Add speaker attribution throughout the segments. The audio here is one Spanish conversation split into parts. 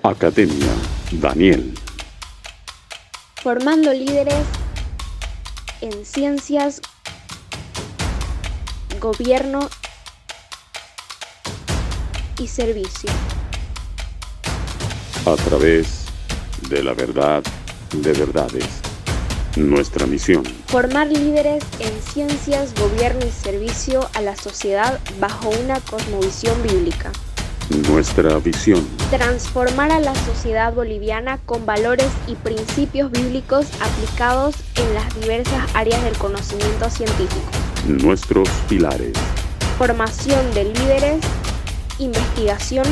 Speaker 1: Academia Daniel.
Speaker 2: Formando líderes en ciencias, gobierno y servicio.
Speaker 1: A través de la verdad de verdades. Nuestra misión:
Speaker 2: Formar líderes en ciencias, gobierno y servicio a la sociedad bajo una cosmovisión bíblica.
Speaker 1: Nuestra visión:
Speaker 2: Transformar a la sociedad boliviana con valores y principios bíblicos aplicados en las diversas áreas del conocimiento científico.
Speaker 1: Nuestros pilares:
Speaker 2: Formación de líderes, investigación,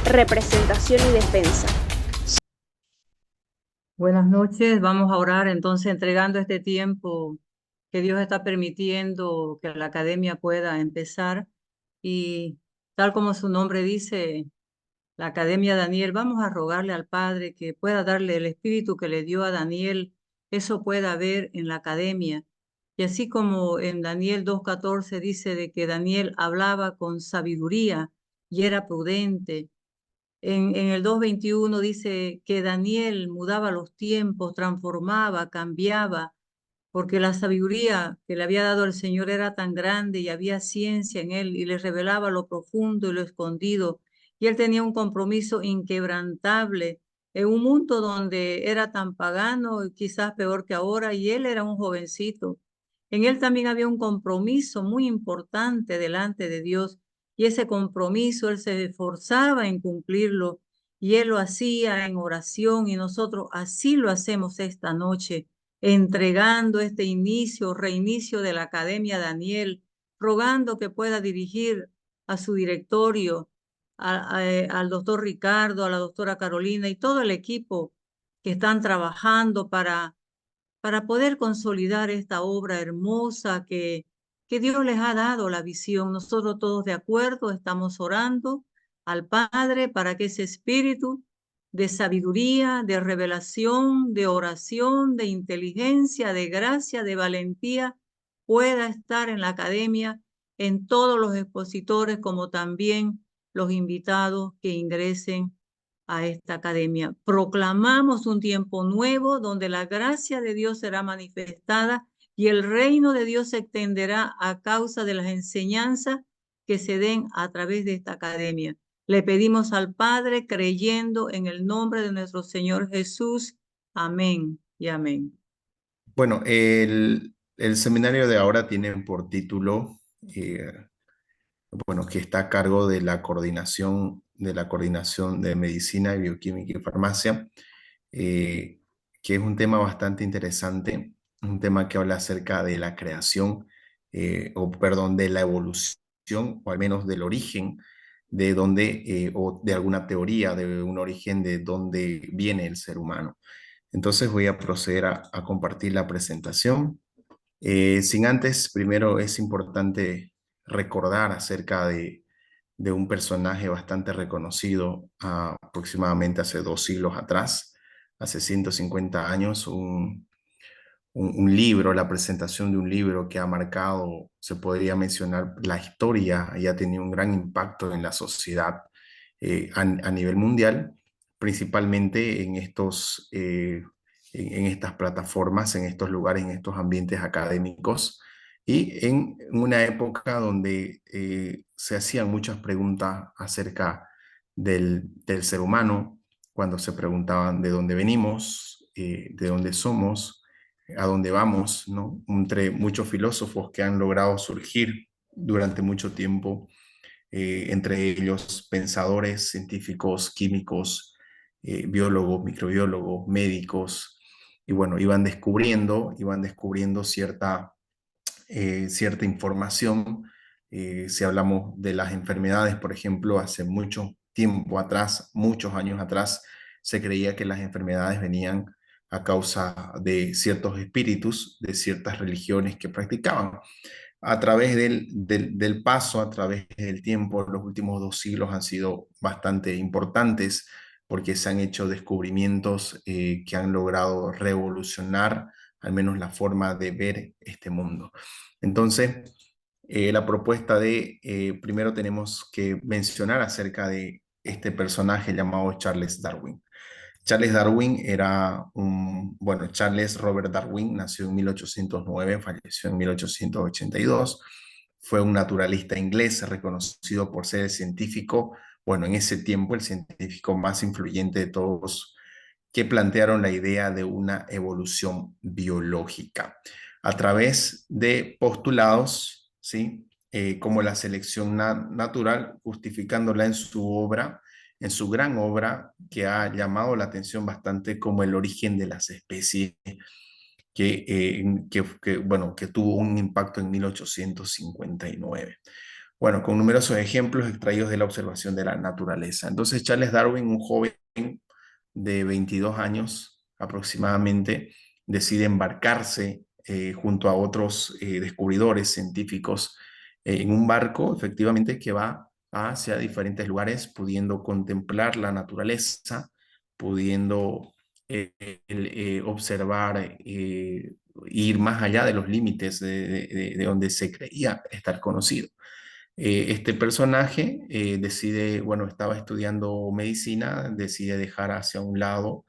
Speaker 2: representación y defensa.
Speaker 3: Buenas noches, vamos a orar entonces entregando este tiempo que Dios está permitiendo que la academia pueda empezar y tal como su nombre dice, la Academia Daniel, vamos a rogarle al Padre que pueda darle el espíritu que le dio a Daniel, eso pueda haber en la academia. Y así como en Daniel 2:14 dice de que Daniel hablaba con sabiduría y era prudente. En el 2:21 dice que Daniel mudaba los tiempos, transformaba, cambiaba, porque la sabiduría que le había dado el Señor era tan grande y había ciencia en él y le revelaba lo profundo y lo escondido. Y él tenía un compromiso inquebrantable en un mundo donde era tan pagano y quizás peor que ahora, y él era un jovencito. En él también había un compromiso muy importante delante de Dios y ese compromiso él se esforzaba en cumplirlo y él lo hacía en oración y nosotros así lo hacemos esta noche entregando este inicio, reinicio de la Academia Daniel, rogando que pueda dirigir a su directorio, al doctor Ricardo, a la doctora Carolina y todo el equipo que están trabajando para poder consolidar esta obra hermosa que Dios les ha dado la visión. Nosotros todos de acuerdo estamos orando al Padre para que ese espíritu de sabiduría, de revelación, de oración, de inteligencia, de gracia, de valentía, pueda estar en la academia, en todos los expositores, como también los invitados que ingresen a esta academia. Proclamamos un tiempo nuevo donde la gracia de Dios será manifestada y el reino de Dios se extenderá a causa de las enseñanzas que se den a través de esta academia. Le pedimos al Padre creyendo en el nombre de nuestro Señor Jesús. Amén y amén.
Speaker 4: Bueno, el seminario de ahora tiene por título, que está a cargo de la coordinación de medicina, bioquímica y farmacia, que es un tema bastante interesante, un tema que habla acerca de la creación, de la evolución, o al menos del origen de dónde, o de alguna teoría de un origen de dónde viene el ser humano. Entonces voy a proceder a compartir la presentación. Sin antes, primero es importante recordar acerca de un personaje bastante reconocido aproximadamente hace 2 siglos atrás, hace 150 años, un libro, la presentación de un libro que ha marcado, se podría mencionar, la historia y ha tenido un gran impacto en la sociedad a nivel mundial, principalmente en estas plataformas, en estos lugares, en estos ambientes académicos y en una época donde se hacían muchas preguntas acerca del ser humano, cuando se preguntaban de dónde venimos, de dónde somos, a dónde vamos, ¿no? Entre muchos filósofos que han logrado surgir durante mucho tiempo, entre ellos pensadores, científicos, químicos, biólogos, microbiólogos, médicos, y bueno, iban descubriendo cierta información. Si hablamos de las enfermedades, por ejemplo, hace mucho tiempo atrás, muchos años atrás, se creía que las enfermedades venían a causa de ciertos espíritus, de ciertas religiones que practicaban. A través del paso, a través del tiempo, los últimos 2 siglos han sido bastante importantes porque se han hecho descubrimientos que han logrado revolucionar al menos la forma de ver este mundo. Entonces, la propuesta primero tenemos que mencionar acerca de este personaje llamado Charles Darwin. Charles Darwin era Charles Robert Darwin nació en 1809, falleció en 1882. Fue un naturalista inglés reconocido por ser el científico, en ese tiempo el científico más influyente de todos, que plantearon la idea de una evolución biológica a través de postulados, ¿sí? Como la selección natural, justificándola en su gran obra, que ha llamado la atención bastante, como El origen de las especies, que tuvo un impacto en 1859. Bueno, con numerosos ejemplos extraídos de la observación de la naturaleza. Entonces, Charles Darwin, un joven de 22 años aproximadamente, decide embarcarse junto a otros descubridores científicos en un barco, efectivamente, que va hacia diferentes lugares, pudiendo contemplar la naturaleza, pudiendo observar, ir más allá de los límites de donde se creía estar conocido. Este personaje decide, estaba estudiando medicina, decide dejar hacia un lado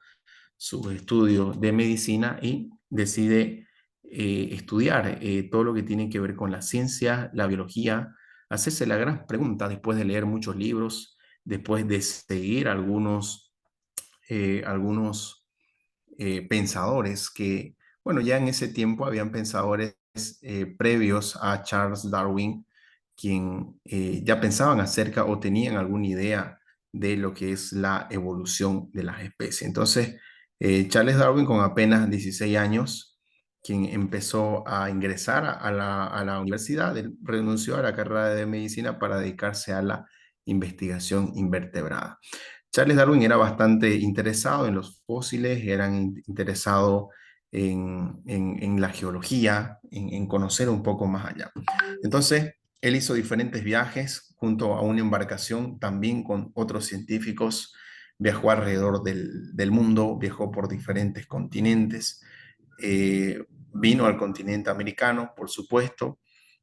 Speaker 4: sus estudios de medicina y decide estudiar todo lo que tiene que ver con la ciencia, la biología, hacerse la gran pregunta después de leer muchos libros, después de seguir algunos pensadores que, ya en ese tiempo habían pensadores previos a Charles Darwin, quien ya pensaban acerca o tenían alguna idea de lo que es la evolución de las especies. Entonces, Charles Darwin, con apenas 16 años, quien empezó a ingresar a la universidad, él renunció a la carrera de medicina para dedicarse a la investigación invertebrada. Charles Darwin era bastante interesado en los fósiles, interesado en la geología, en conocer un poco más allá. Entonces, él hizo diferentes viajes junto a una embarcación, también con otros científicos, viajó alrededor del mundo, viajó por diferentes continentes, vino al continente americano, por supuesto,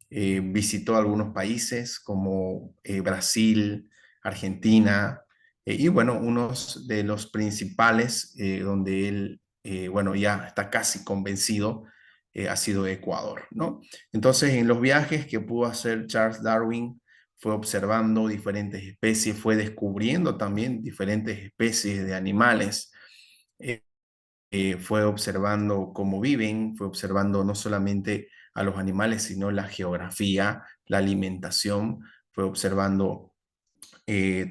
Speaker 4: visitó algunos países como Brasil, Argentina, y unos de los principales donde él, ya está casi convencido, ha sido Ecuador, ¿no? Entonces, en los viajes que pudo hacer Charles Darwin, fue observando diferentes especies, fue descubriendo también diferentes especies de animales, fue observando cómo viven, fue observando no solamente a los animales, sino la geografía, la alimentación, fue observando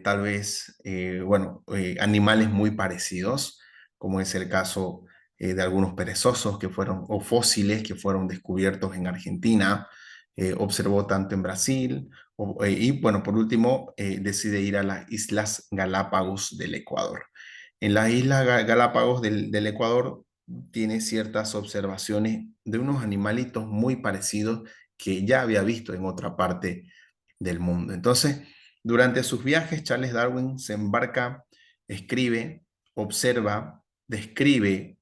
Speaker 4: tal vez, animales muy parecidos, como es el caso de algunos perezosos o fósiles que fueron descubiertos en Argentina, observó tanto en Brasil, por último, decide ir a las Islas Galápagos del Ecuador. En las Islas Galápagos del Ecuador tiene ciertas observaciones de unos animalitos muy parecidos que ya había visto en otra parte del mundo. Entonces, durante sus viajes, Charles Darwin se embarca, escribe, observa, describe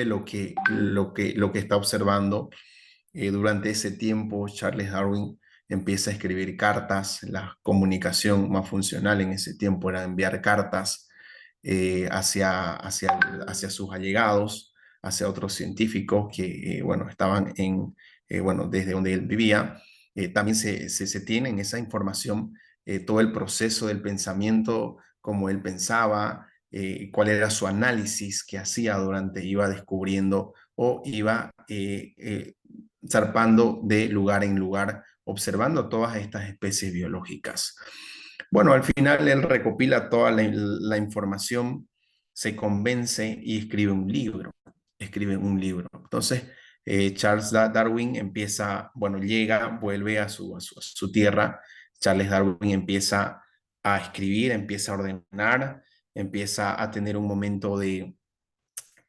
Speaker 4: lo que está observando. Durante ese tiempo, Charles Darwin empieza a escribir cartas. La comunicación más funcional en ese tiempo era enviar cartas hacia sus allegados, hacia otros científicos que, estaban desde donde él vivía. También se tiene en esa información todo el proceso del pensamiento, cómo él pensaba, cuál era su análisis que hacía iba descubriendo o iba zarpando de lugar en lugar, observando todas estas especies biológicas. Bueno, al final él recopila toda la información, se convence y escribe un libro. Entonces, Charles Darwin empieza, vuelve a su tierra. Charles Darwin empieza a escribir, empieza a ordenar, empieza a tener un momento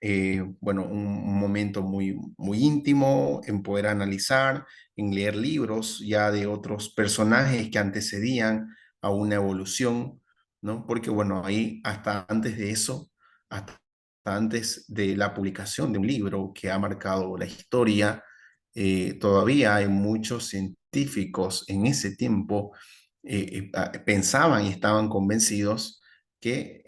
Speaker 4: un momento muy, muy íntimo en poder analizar, en leer libros ya de otros personajes que antecedían a una evolución, ¿no? Porque ahí hasta antes de eso, hasta antes de la publicación de un libro que ha marcado la historia, todavía hay muchos científicos en ese tiempo pensaban y estaban convencidos que,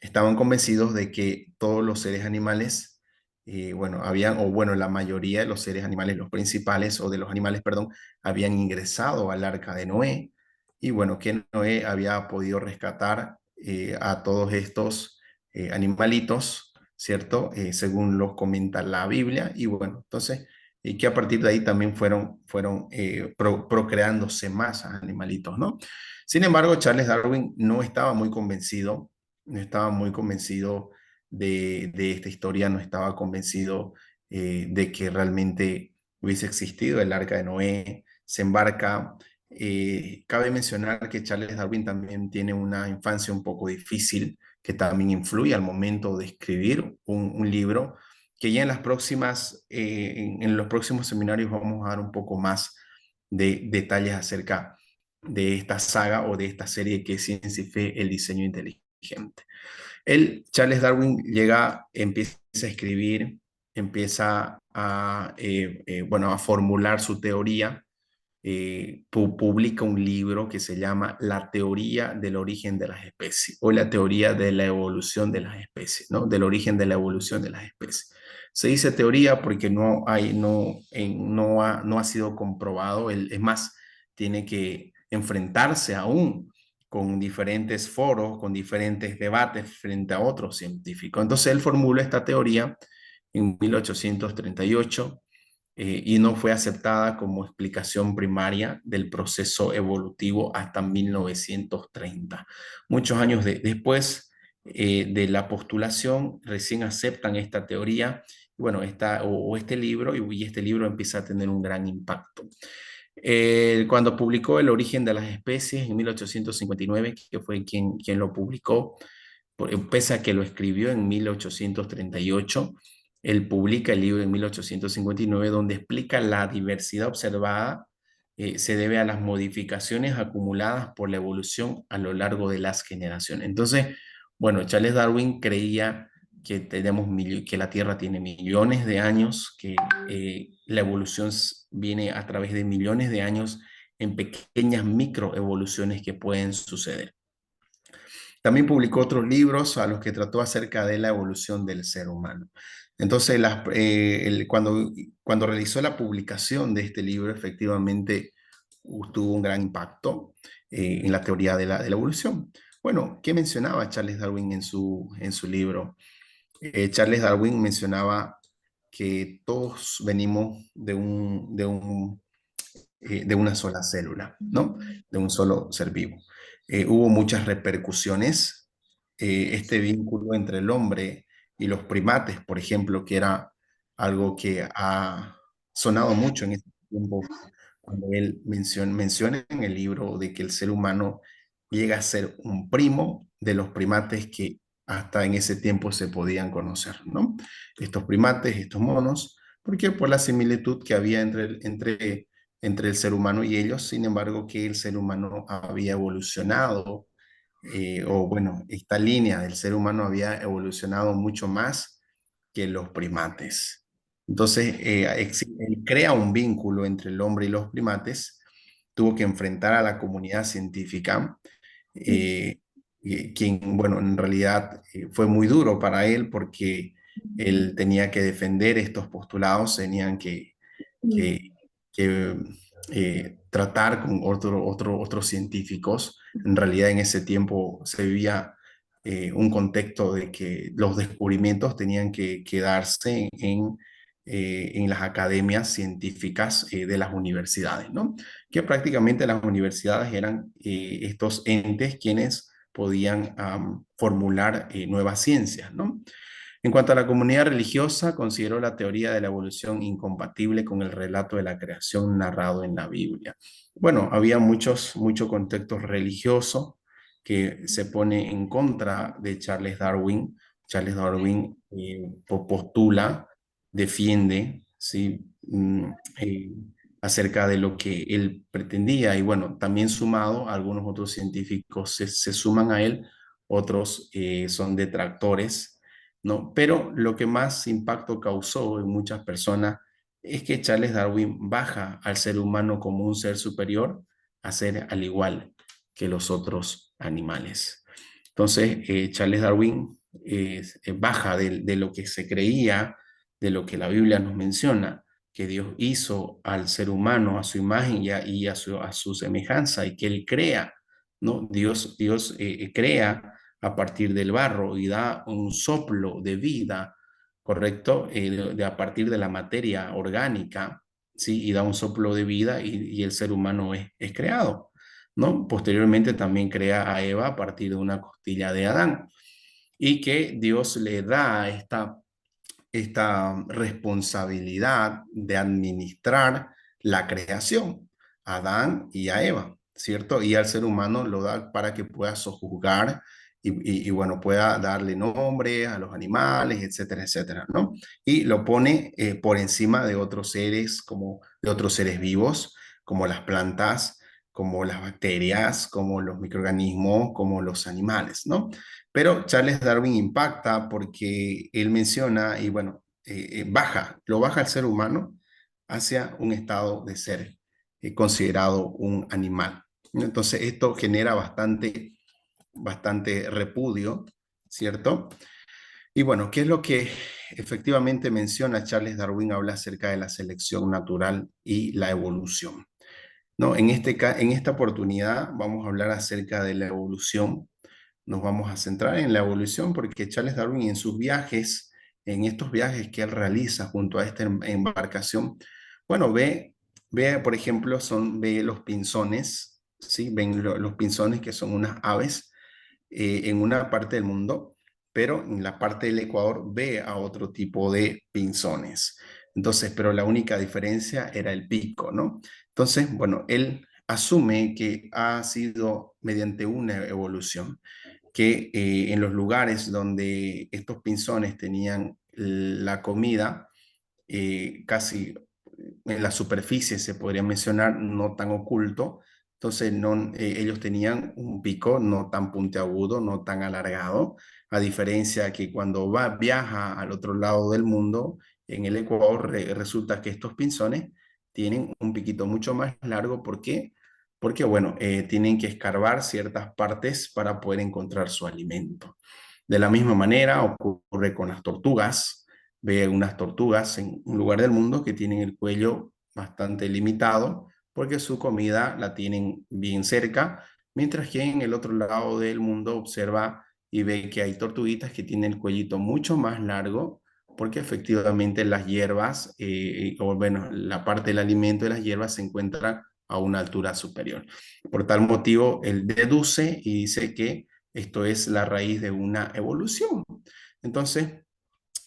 Speaker 4: estaban convencidos de que todos los seres animales, la mayoría de los seres animales, los principales, o de los animales, perdón, habían ingresado al arca de Noé, y bueno, que Noé había podido rescatar a todos estos animalitos, ¿cierto? Según los comenta la Biblia, y bueno, entonces y que a partir de ahí también fueron procreándose más animalitos, ¿no? Sin embargo, Charles Darwin no estaba muy convencido, no estaba muy convencido de esta historia, no estaba convencido de que realmente hubiese existido el Arca de Noé. Se embarca. Cabe mencionar que Charles Darwin también tiene una infancia un poco difícil, que también influye al momento de escribir un libro, que ya en los próximos seminarios vamos a dar un poco más de detalles acerca de esta saga o de esta serie que es Ciencia y Fe, el diseño inteligente. Charles Darwin empieza a escribir, empieza a formular su teoría, publica un libro que se llama La teoría del origen de las especies, o la teoría de la evolución de las especies, ¿no? Del origen de la evolución de las especies. Se dice teoría porque no ha sido comprobado. Es más, tiene que enfrentarse aún con diferentes foros, con diferentes debates frente a otros científicos. Entonces él formuló esta teoría en 1838, y no fue aceptada como explicación primaria del proceso evolutivo hasta 1930. Muchos años después de la postulación, recién aceptan esta teoría. Bueno, este libro, y este libro empieza a tener un gran impacto. Cuando publicó El origen de las especies en 1859, que fue quien lo publicó, pese a que lo escribió en 1838, él publica el libro en 1859, donde explica la diversidad observada se debe a las modificaciones acumuladas por la evolución a lo largo de las generaciones. Entonces, bueno, Charles Darwin creía que la Tierra tiene millones de años, que la evolución viene a través de millones de años en pequeñas microevoluciones que pueden suceder. También publicó otros libros a los que trató acerca de la evolución del ser humano. Entonces, cuando realizó la publicación de este libro, efectivamente tuvo un gran impacto en la teoría de la evolución. Bueno, ¿qué mencionaba Charles Darwin en su libro? Charles Darwin mencionaba que todos venimos de una sola célula, ¿no? De un solo ser vivo. Hubo muchas repercusiones. Este vínculo entre el hombre y los primates, por ejemplo, que era algo que ha sonado mucho en este tiempo, cuando él menciona en el libro de que el ser humano llega a ser un primo de los primates que hasta en ese tiempo se podían conocer, ¿no? Estos primates, estos monos, porque por la similitud que había entre el ser humano y ellos. Sin embargo, que el ser humano había evolucionado, esta línea del ser humano había evolucionado mucho más que los primates. Entonces, él crea un vínculo entre el hombre y los primates, tuvo que enfrentar a la comunidad científica, quien, bueno, en realidad fue muy duro para él, porque él tenía que defender estos postulados, tenían que tratar con otros científicos. En realidad, en ese tiempo se vivía un contexto de que los descubrimientos tenían que quedarse en las academias científicas de las universidades, ¿no? Que prácticamente las universidades eran estos entes quienes podían formular nuevas ciencias, ¿no? En cuanto a la comunidad religiosa, consideró la teoría de la evolución incompatible con el relato de la creación narrado en la Biblia. Bueno, había mucho contexto religioso que se pone en contra de Charles Darwin. Charles Darwin postula, defiende, ¿sí? Acerca de lo que él pretendía, y bueno, también sumado, algunos otros científicos se suman a él, otros son detractores, ¿no? Pero lo que más impacto causó en muchas personas es que Charles Darwin baja al ser humano como un ser superior a ser al igual que los otros animales. Entonces, Charles Darwin baja de lo que se creía, de lo que la Biblia nos menciona, que Dios hizo al ser humano a su imagen y a su semejanza, y que Él crea, ¿no? Dios crea a partir del barro y da un soplo de vida, ¿correcto? A partir de la materia orgánica, ¿sí? Y da un soplo de vida y el ser humano es creado, ¿no? Posteriormente también crea a Eva a partir de una costilla de Adán, y que Dios le da esta responsabilidad de administrar la creación a Adán y a Eva, ¿cierto? Y al ser humano lo da para que pueda sojuzgar bueno, pueda darle nombre a los animales, etcétera, etcétera, ¿no? Y lo pone por encima de otros seres, como de otros seres vivos, como las plantas, como las bacterias, como los microorganismos, como los animales, ¿no? Pero Charles Darwin impacta porque él menciona y bueno, lo baja al ser humano hacia un estado de ser considerado un animal. Entonces esto genera bastante repudio, ¿cierto? Y bueno, ¿qué es lo que efectivamente menciona Charles Darwin? Habla acerca de la selección natural y la evolución, ¿no? En esta oportunidad vamos a hablar acerca de la evolución. Nos vamos a centrar en la evolución porque Charles Darwin en sus viajes, en estos viajes que él realiza junto a esta embarcación, bueno, por ejemplo, ve los pinzones, ¿sí? Ven los pinzones, que son unas aves en una parte del mundo, pero en la parte del Ecuador ve a otro tipo de pinzones. Entonces, pero la única diferencia era el pico, ¿no? Entonces, bueno, él asume que ha sido mediante una evolución, que en los lugares donde estos pinzones tenían la comida, casi en la superficie se podría mencionar, no tan oculto, entonces ellos tenían un pico no tan puntiagudo, no tan alargado, a diferencia que cuando viaja al otro lado del mundo, en el Ecuador, resulta que estos pinzones tienen un piquito mucho más largo. ¿Por qué? Porque, bueno, tienen que escarbar ciertas partes para poder encontrar su alimento. De la misma manera ocurre con las tortugas. Ve unas tortugas en un lugar del mundo que tienen el cuello bastante limitado porque su comida la tienen bien cerca, mientras que en el otro lado del mundo observa y ve que hay tortuguitas que tienen el cuellito mucho más largo, porque efectivamente las hierbas, o bueno, la parte del alimento de las hierbas se encuentra a una altura superior. Por tal motivo, él deduce y dice que esto es la raíz de una evolución. Entonces,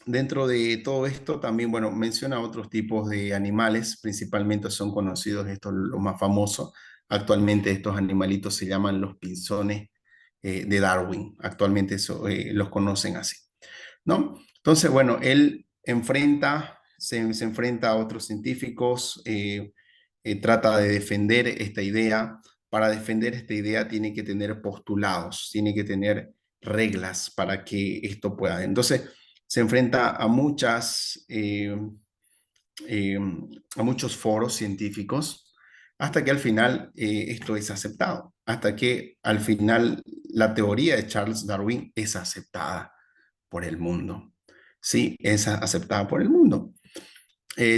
Speaker 4: dentro de todo esto también, bueno, menciona otros tipos de animales, principalmente son conocidos estos los más famosos. Actualmente estos animalitos se llaman los pinzones de Darwin. Actualmente los conocen así, ¿no? Entonces, bueno, él se enfrenta a otros científicos, trata de defender esta idea. Para defender esta idea tiene que tener postulados, tiene que tener reglas para que esto pueda. Entonces, se enfrenta a muchos foros científicos hasta que al final esto es aceptado, hasta que al final la teoría de Charles Darwin es aceptada por el mundo. Sí, es aceptada por el mundo.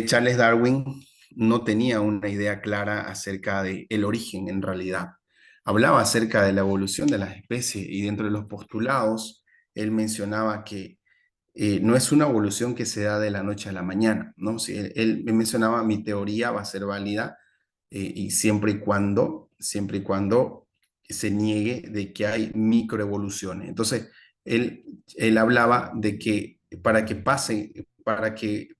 Speaker 4: Charles Darwin no tenía una idea clara acerca del origen en realidad. Hablaba acerca de la evolución de las especies y dentro de los postulados, él mencionaba que no es una evolución que se da de la noche a la mañana, ¿no? Si él mencionaba, mi teoría va a ser válida y siempre y cuando se niegue de que hay microevoluciones. Entonces, él hablaba de que para que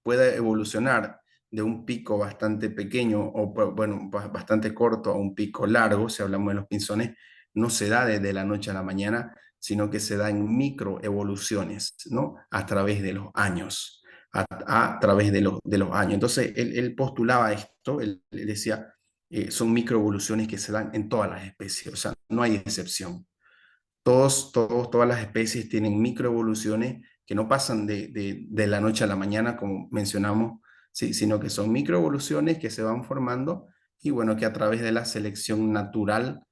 Speaker 4: pueda evolucionar de un pico bastante pequeño o, bueno, bastante corto a un pico largo, si hablamos de los pinzones, no se da desde la noche a la mañana, sino que se da en microevoluciones, ¿no? A través de los años, a través de los años. Entonces, él postulaba esto, él decía, son microevoluciones que se dan en todas las especies, o sea, no hay excepción. Todas las especies tienen microevoluciones que no pasan de la noche a la mañana, como mencionamos, ¿sí? Sino que son microevoluciones que se van formando y bueno, que a través de la selección natural,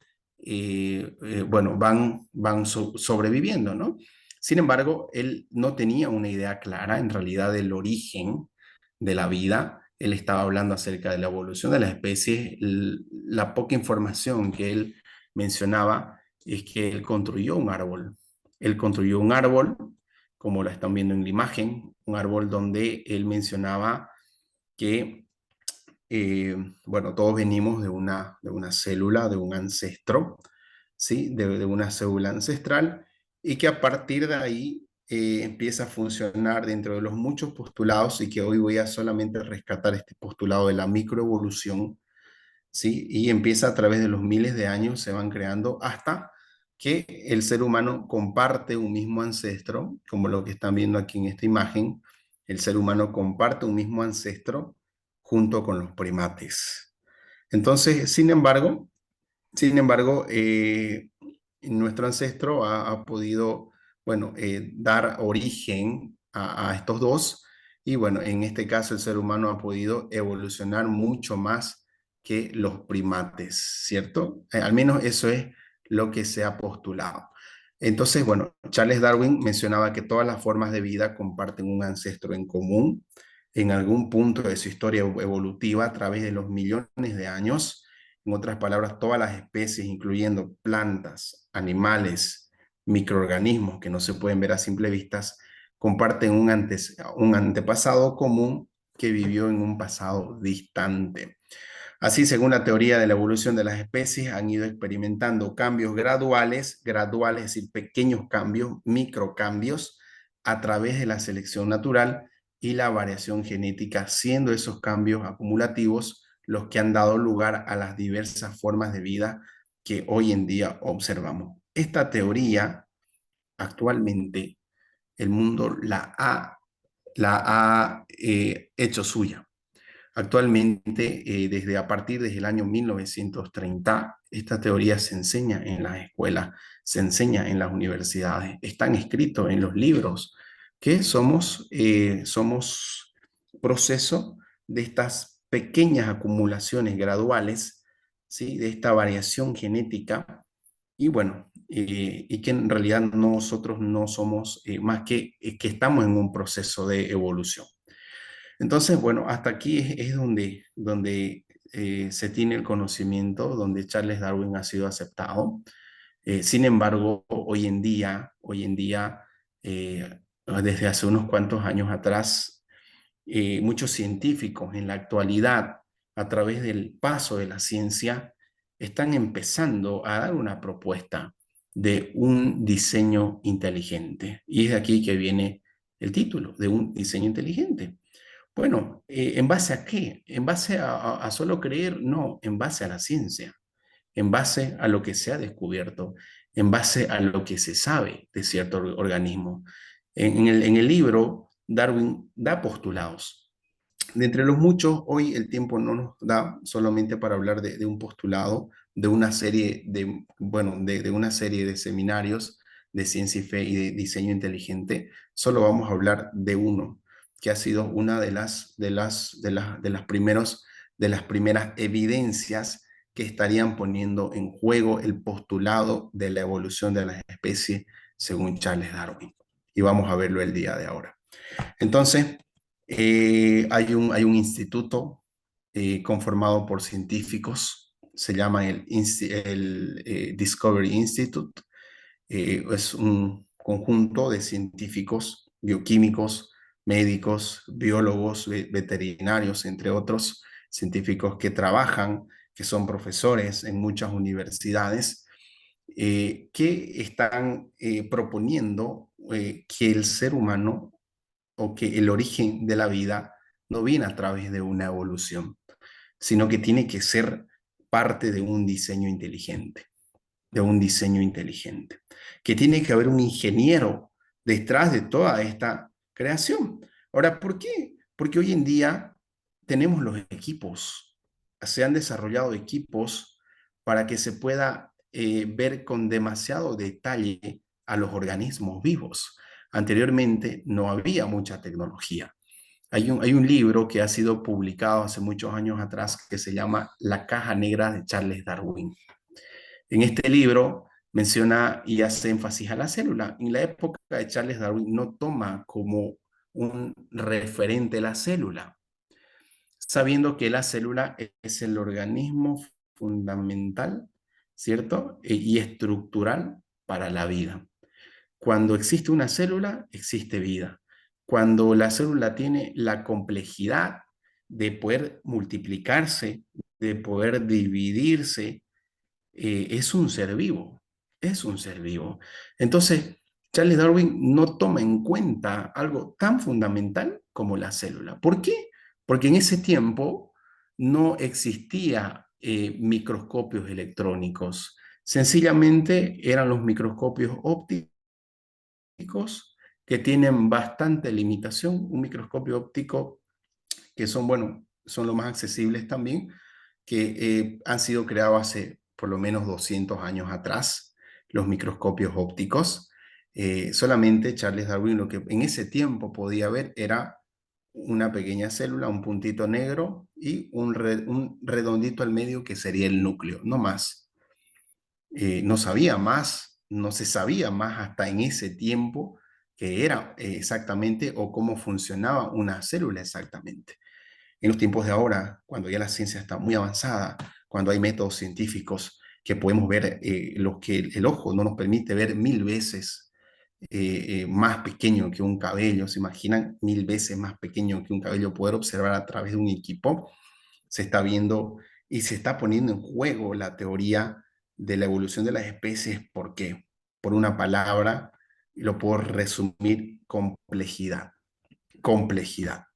Speaker 4: bueno, van sobreviviendo, ¿no? Sin embargo, él no tenía una idea clara en realidad del origen de la vida. Él estaba hablando acerca de la evolución de las especies. La poca información que él mencionaba es que él construyó un árbol. Él construyó un árbol, como lo están viendo en la imagen, un árbol donde él mencionaba que, bueno, todos venimos de una célula, de un ancestro, ¿sí? De una célula ancestral, y que a partir de ahí empieza a funcionar dentro de los muchos postulados, y que hoy voy a solamente rescatar este postulado de la microevolución, ¿sí? Y empieza a través de los miles de años, se van creando hasta que el ser humano comparte un mismo ancestro, como lo que están viendo aquí en esta imagen. El ser humano comparte un mismo ancestro junto con los primates. Entonces, sin embargo, nuestro ancestro ha podido, bueno, dar origen a estos dos, y bueno, en este caso el ser humano ha podido evolucionar mucho más que los primates, ¿cierto? Al menos eso es lo que se ha postulado. Entonces, bueno, Charles Darwin mencionaba que todas las formas de vida comparten un ancestro en común en algún punto de su historia evolutiva a través de los millones de años. En otras palabras, todas las especies, incluyendo plantas, animales, microorganismos que no se pueden ver a simple vista, comparten un antepasado común que vivió en un pasado distante. Así, según la teoría de la evolución de las especies, han ido experimentando cambios graduales, es decir, pequeños cambios, microcambios, a través de la selección natural y la variación genética, siendo esos cambios acumulativos los que han dado lugar a las diversas formas de vida que hoy en día observamos. Esta teoría, actualmente, el mundo la ha hecho suya. Actualmente, desde el año 1930, esta teoría se enseña en las escuelas, se enseña en las universidades, están escritos en los libros, que somos proceso de estas pequeñas acumulaciones graduales, ¿sí? De esta variación genética, y bueno, y que en realidad nosotros no somos más que estamos en un proceso de evolución. Entonces, bueno, hasta aquí es donde se tiene el conocimiento, donde Charles Darwin ha sido aceptado. Sin embargo, hoy en día, desde hace unos cuantos años atrás, muchos científicos en la actualidad, a través del paso de la ciencia, están empezando a dar una propuesta de un diseño inteligente. Y es de aquí que viene el título, de un diseño inteligente. Bueno, ¿en base a qué? ¿En base a solo creer? No, en base a la ciencia, en base a lo que se ha descubierto, en base a lo que se sabe de cierto organismo. En el libro, Darwin da postulados. De entre los muchos, hoy el tiempo no nos da solamente para hablar de un postulado, de una serie de una serie de seminarios de ciencia y fe y de diseño inteligente. Solo vamos a hablar de uno, que ha sido una de las primeras evidencias que estarían poniendo en juego el postulado de la evolución de las especies según Charles Darwin. Y vamos a verlo el día de ahora. Entonces, hay un instituto conformado por científicos, se llama el Discovery Institute. Es un conjunto de científicos, bioquímicos, médicos, biólogos, veterinarios, entre otros científicos que trabajan, que son profesores en muchas universidades, que están proponiendo que el ser humano, o que el origen de la vida no viene a través de una evolución, sino que tiene que ser parte de un diseño inteligente, que tiene que haber un ingeniero detrás de toda esta creación. Ahora, ¿por qué? Porque hoy en día tenemos los equipos, se han desarrollado equipos para que se pueda ver con demasiado detalle a los organismos vivos. Anteriormente no había mucha tecnología. Hay un libro que ha sido publicado hace muchos años atrás que se llama La caja negra de Charles Darwin. En este libro menciona y hace énfasis a la célula. En la época de Charles Darwin no toma como un referente la célula, sabiendo que la célula es el organismo fundamental, ¿cierto? Y estructural para la vida. Cuando existe una célula, existe vida. Cuando la célula tiene la complejidad de poder multiplicarse, de poder dividirse, es un ser vivo, es un ser vivo. Entonces, Charles Darwin no toma en cuenta algo tan fundamental como la célula. ¿Por qué? Porque en ese tiempo no existía microscopios electrónicos. Sencillamente eran los microscopios ópticos que tienen bastante limitación. Un microscopio óptico que son, bueno, son los más accesibles también, que han sido creados hace por lo menos 200 años atrás, los microscopios ópticos. Solamente Charles Darwin lo que en ese tiempo podía ver era una pequeña célula, un puntito negro y un redondito al medio que sería el núcleo, no más. No sabía más, no se sabía más hasta en ese tiempo que era exactamente o cómo funcionaba una célula exactamente. En los tiempos de ahora, cuando ya la ciencia está muy avanzada, cuando hay métodos científicos que podemos ver lo que el ojo no nos permite ver 1000 veces más pequeño que un cabello, ¿se imaginan? 1000 veces más pequeño que un cabello, poder observar a través de un equipo, se está viendo y se está poniendo en juego la teoría de la evolución de las especies. ¿Por qué? Por una palabra, y lo puedo resumir: complejidad. Complejidad.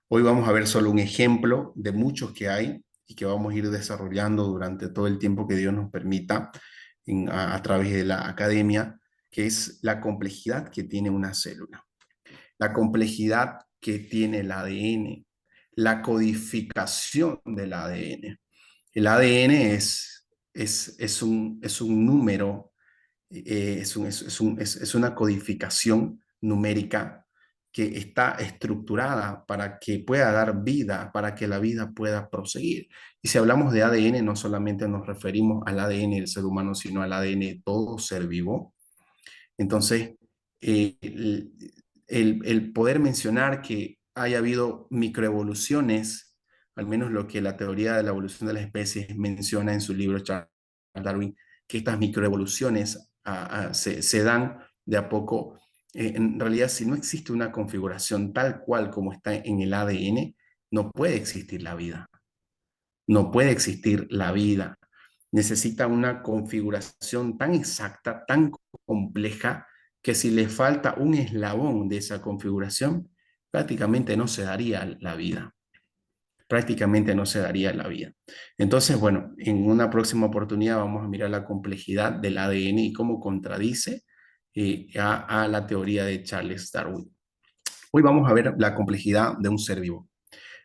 Speaker 4: Hoy vamos a ver solo un ejemplo de muchos que hay y que vamos a ir desarrollando durante todo el tiempo que Dios nos permita a través de la academia, que es la complejidad que tiene una célula, la complejidad que tiene el ADN, la codificación del ADN. El ADN es un número, es una codificación numérica que está estructurada para que pueda dar vida, para que la vida pueda proseguir. Y si hablamos de ADN, no solamente nos referimos al ADN del ser humano, sino al ADN de todo ser vivo. Entonces, el poder mencionar que haya habido microevoluciones, al menos lo que la teoría de la evolución de las especies menciona en su libro Charles Darwin, que estas microevoluciones se dan de a poco. En realidad, si no existe una configuración tal cual como está en el ADN, no puede existir la vida. No puede existir la vida. Necesita una configuración tan exacta, tan compleja, que si le falta un eslabón de esa configuración, prácticamente no se daría la vida. Prácticamente no se daría la vida. Entonces, bueno, en una próxima oportunidad vamos a mirar la complejidad del ADN y cómo contradice a la teoría de Charles Darwin. Hoy vamos a ver la complejidad de un ser vivo.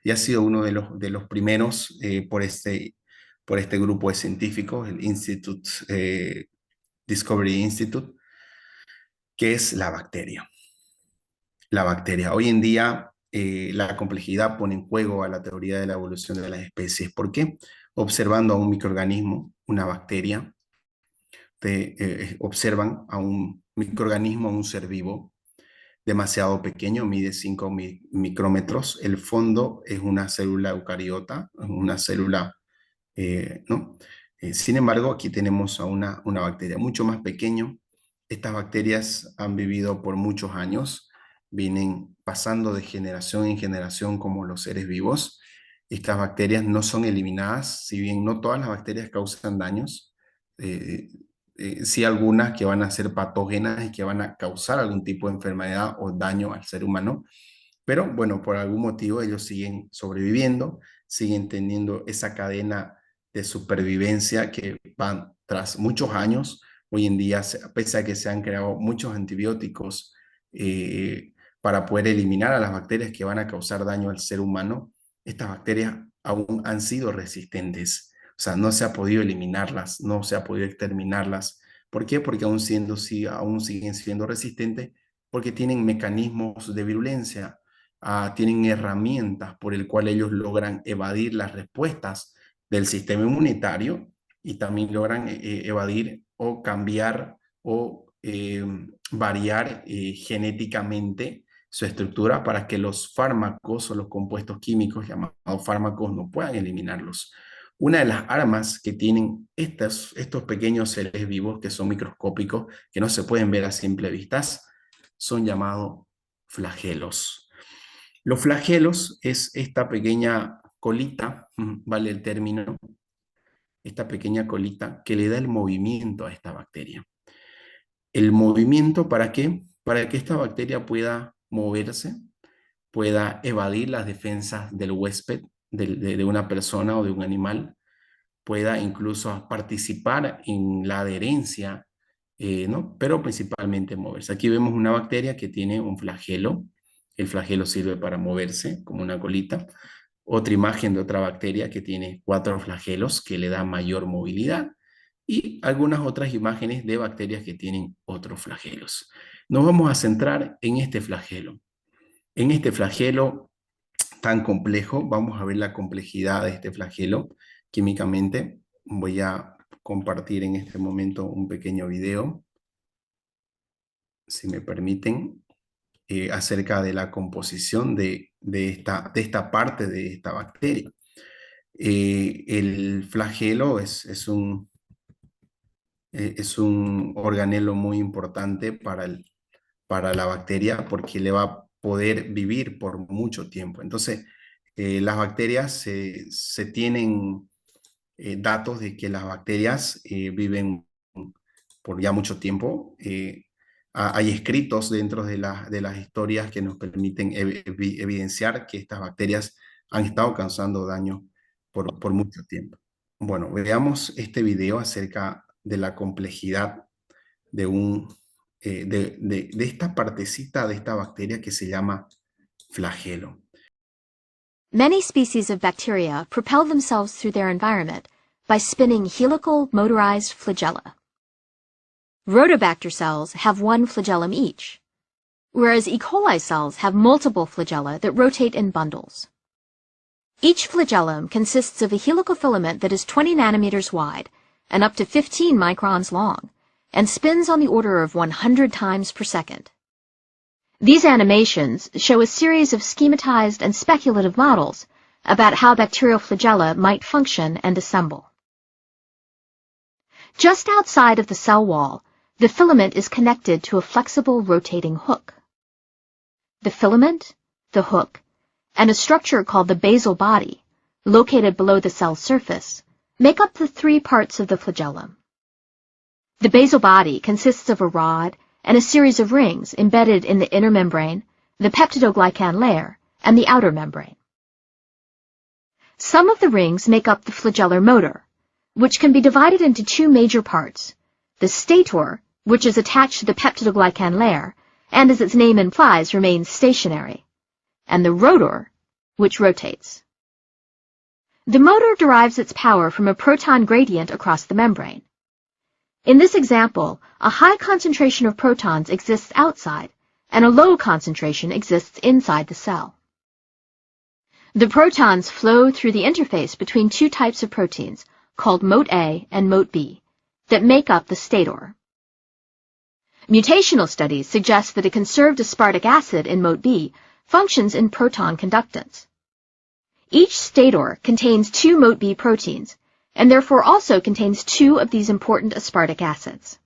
Speaker 4: Y ha sido uno de los primeros por este grupo de científicos, el Discovery Institute, que es la bacteria. La bacteria. Hoy en día la complejidad pone en juego a la teoría de la evolución de las especies. ¿Por qué? Observando a un microorganismo, una bacteria, observan a un microorganismo, a un ser vivo, demasiado pequeño, mide 5 micrómetros. El fondo es una célula eucariota, una célula, ¿no? Sin embargo, aquí tenemos a una bacteria mucho más pequeño. Estas bacterias han vivido por muchos años, vienen pasando de generación en generación como los seres vivos. Estas bacterias no son eliminadas, si bien no todas las bacterias causan daños, sí algunas que van a ser patógenas y que van a causar algún tipo de enfermedad o daño al ser humano, pero bueno, por algún motivo ellos siguen sobreviviendo, siguen teniendo esa cadena de supervivencia que van tras muchos años. Hoy en día, pese a que se han creado muchos antibióticos para poder eliminar a las bacterias que van a causar daño al ser humano, estas bacterias aún han sido resistentes. O sea, no se ha podido eliminarlas, no se ha podido exterminarlas. ¿Por qué? Porque aún siguen siendo resistentes, porque tienen mecanismos de virulencia. tienen herramientas por el cual ellos logran evadir las respuestas del sistema inmunitario y también logran evadir o cambiar o variar genéticamente su estructura para que los fármacos o los compuestos químicos llamados fármacos no puedan eliminarlos. Una de las armas que tienen estos pequeños seres vivos que son microscópicos, que no se pueden ver a simple vista, son llamados flagelos. Los flagelos es esta pequeña colita, vale el término, esta pequeña colita que le da el movimiento a esta bacteria. ¿El movimiento para qué? Para que esta bacteria pueda moverse, pueda evadir las defensas del huésped, de una persona o de un animal, pueda incluso participar en la adherencia, ¿no? Pero principalmente moverse. Aquí vemos una bacteria que tiene un flagelo. El flagelo sirve para moverse, como una colita. Otra imagen de otra bacteria que tiene 4 flagelos, que le da mayor movilidad. Y algunas otras imágenes de bacterias que tienen otros flagelos. Nos vamos a centrar en este flagelo. En este flagelo tan complejo, vamos a ver la complejidad de este flagelo químicamente. Voy a compartir en este momento un pequeño video, si me permiten, acerca de la composición de esta parte de esta bacteria. El flagelo es un organelo muy importante para la bacteria porque le va a poder vivir por mucho tiempo. Entonces, las bacterias se tienen datos de que las bacterias viven por ya mucho tiempo. Hay escritos dentro de las historias que nos permiten evidenciar que estas bacterias han estado causando daño por mucho tiempo. Bueno, veamos este video acerca de la complejidad de esta partecita de esta bacteria que se llama flagelo.
Speaker 5: Many species of bacteria propel themselves through their environment by spinning helical motorized flagella. Rhodobacter cells have 1 flagellum each, whereas E. coli cells have multiple flagella that rotate in bundles. Each flagellum consists of a helical filament that is 20 nanometers wide and up to 15 microns long, and spins on the order of 100 times per second. These animations show a series of schematized and speculative models about how bacterial flagella might function and assemble. Just outside of the cell wall, the filament is connected to a flexible rotating hook. The filament, the hook, and a structure called the basal body, located below the cell surface, make up the 3 parts of the flagellum. The basal body consists of a rod and a series of rings embedded in the inner membrane, the peptidoglycan layer, and the outer membrane. Some of the rings make up the flagellar motor, which can be divided into 2 major parts: the stator, which is attached to the peptidoglycan layer, and as its name implies, remains stationary, and the rotor, which rotates. The motor derives its power from a proton gradient across the membrane. In this example, a high concentration of protons exists outside, and a low concentration exists inside the cell. The protons flow through the interface between 2 types of proteins, called mote A and mote B, that make up the stator. Mutational studies suggest that a conserved aspartic acid in mote B functions in proton conductance. Each stator contains 2 mote B proteins, and therefore also contains 2 of these important aspartic acids.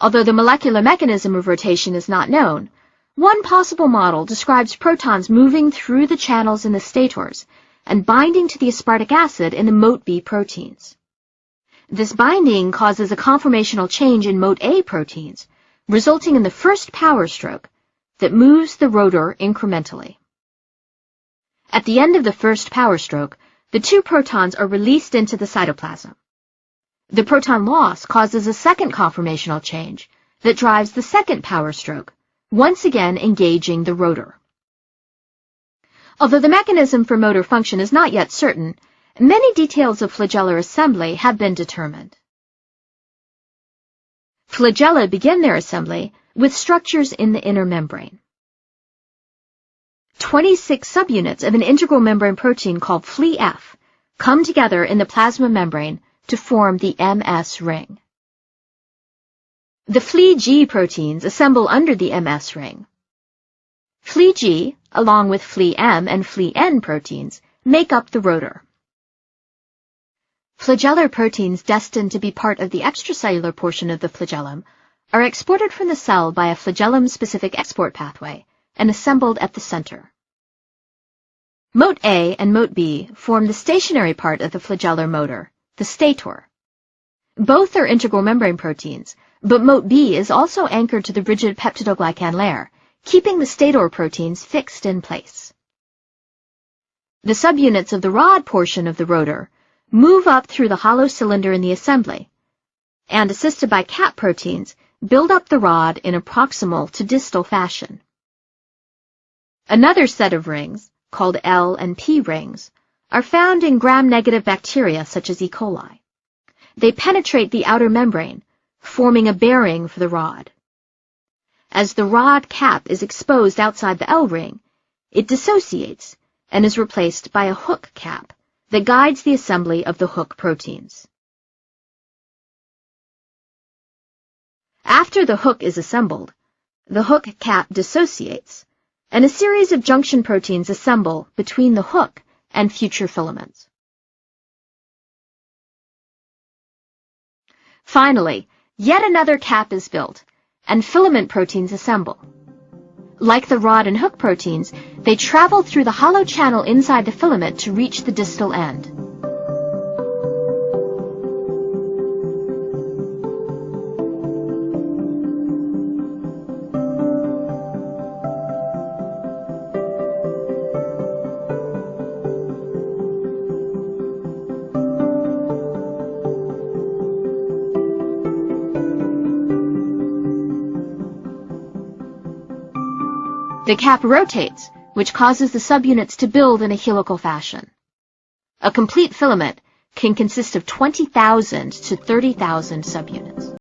Speaker 5: Although the molecular mechanism of rotation is not known, one possible model describes protons moving through the channels in the stators and binding to the aspartic acid in the mote B proteins. This binding causes a conformational change in mote A proteins, resulting in the first power stroke that moves the rotor incrementally. At the end of the first power stroke, the 2 protons are released into the cytoplasm. The proton loss causes a second conformational change that drives the second power stroke, once again engaging the rotor. Although the mechanism for motor function is not yet certain, many details of flagellar assembly have been determined. Flagella begin their assembly with structures in the inner membrane. 26 subunits of an integral membrane protein called FLEF come together in the plasma membrane to form the MS ring. The FLE-G proteins assemble under the MS ring. FLE-G, along with FLE-M and FLE-N proteins, make up the rotor. Flagellar proteins destined to be part of the extracellular portion of the flagellum are exported from the cell by a flagellum-specific export pathway and assembled at the center. Moat A and Moat B form the stationary part of the flagellar motor, the stator. Both are integral membrane proteins, but Moat B is also anchored to the rigid peptidoglycan layer, keeping the stator proteins fixed in place. The subunits of the rod portion of the rotor move up through the hollow cylinder in the assembly, and assisted by cap proteins, build up the rod in a proximal to distal fashion. Another set of rings, called L and P rings, are found in gram-negative bacteria such as E. coli. They penetrate the outer membrane, forming a bearing for the rod. As the rod cap is exposed outside the L ring, it dissociates and is replaced by a hook cap that guides the assembly of the hook proteins. After the hook is assembled, the hook cap dissociates, and a series of junction proteins assemble between the hook and future filaments. Finally, yet another cap is built, and filament proteins assemble. Like the rod and hook proteins, they travel through the hollow channel inside the filament to reach the distal end. The cap rotates, which causes the subunits to build in a helical fashion. A complete filament can consist of 20,000 to 30,000 subunits.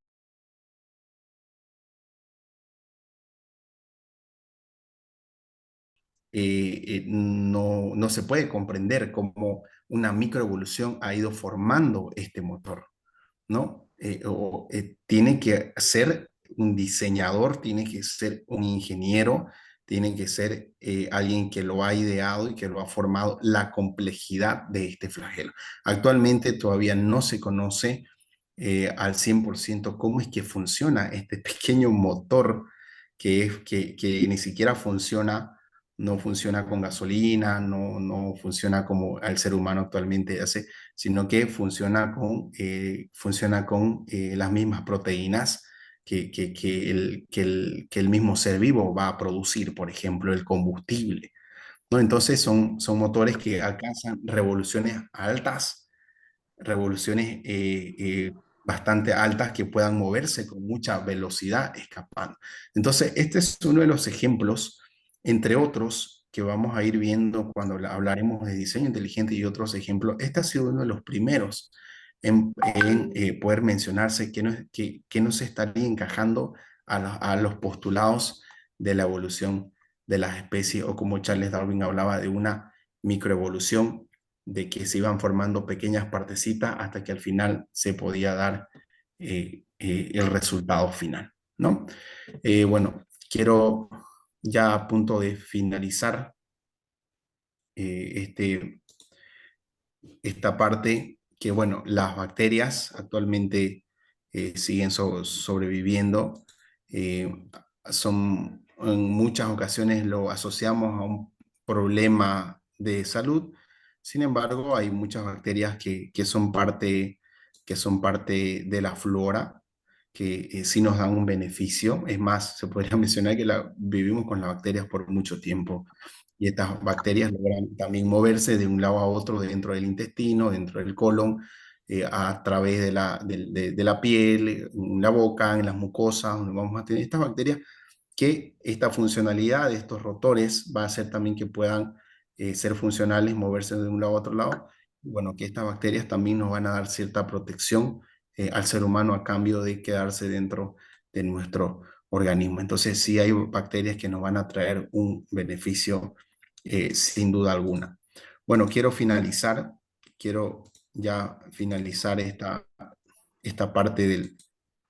Speaker 4: No se puede comprender cómo una microevolución ha ido formando este motor, ¿no? Tiene que ser un diseñador, tiene que ser un ingeniero, tiene que ser alguien que lo ha ideado y que lo ha formado, la complejidad de este flagelo. Actualmente todavía no se conoce al 100% cómo es que funciona este pequeño motor que ni siquiera funciona, no funciona con gasolina, no funciona como el ser humano actualmente hace, sino que funciona con las mismas proteínas que el mismo ser vivo va a producir, por ejemplo, el combustible, ¿no? Entonces son motores que alcanzan revoluciones altas, revoluciones bastante altas que puedan moverse con mucha velocidad escapando. Entonces, este es uno de los ejemplos, entre otros, que vamos a ir viendo cuando hablaremos de diseño inteligente y otros ejemplos. Este ha sido uno de los primeros en poder mencionarse que no se estaría encajando a los postulados de la evolución de las especies, o como Charles Darwin hablaba de una microevolución, de que se iban formando pequeñas partecitas hasta que al final se podía dar el resultado final, ¿no? Bueno, quiero ya a punto de finalizar esta parte, que bueno, las bacterias actualmente siguen sobreviviendo. En muchas ocasiones lo asociamos a un problema de salud. Sin embargo, hay muchas bacterias que son parte de la flora, que sí nos dan un beneficio. Es más, se podría mencionar que vivimos con las bacterias por mucho tiempo. Y estas bacterias logran también moverse de un lado a otro dentro del intestino, dentro del colon, a través de la piel, en la boca, en las mucosas, donde vamos a tener estas bacterias, que esta funcionalidad de estos rotores va a hacer también que puedan ser funcionales, moverse de un lado a otro lado. Bueno, que estas bacterias también nos van a dar cierta protección al ser humano a cambio de quedarse dentro de nuestro organismo. Entonces sí hay bacterias que nos van a traer un beneficio sin duda alguna. Bueno, quiero ya finalizar esta parte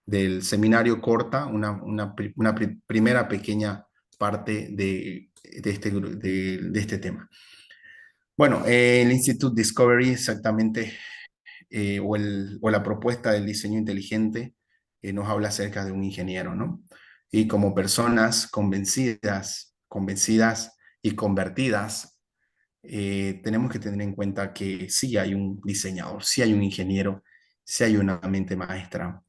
Speaker 4: del seminario corta, una primera pequeña parte de este tema. Bueno, el Institute Discovery exactamente, o la propuesta del diseño inteligente nos habla acerca de un ingeniero, ¿no? Y como personas convencidas y convertidas, tenemos que tener en cuenta que sí hay un diseñador, sí hay un ingeniero, sí hay una mente maestra.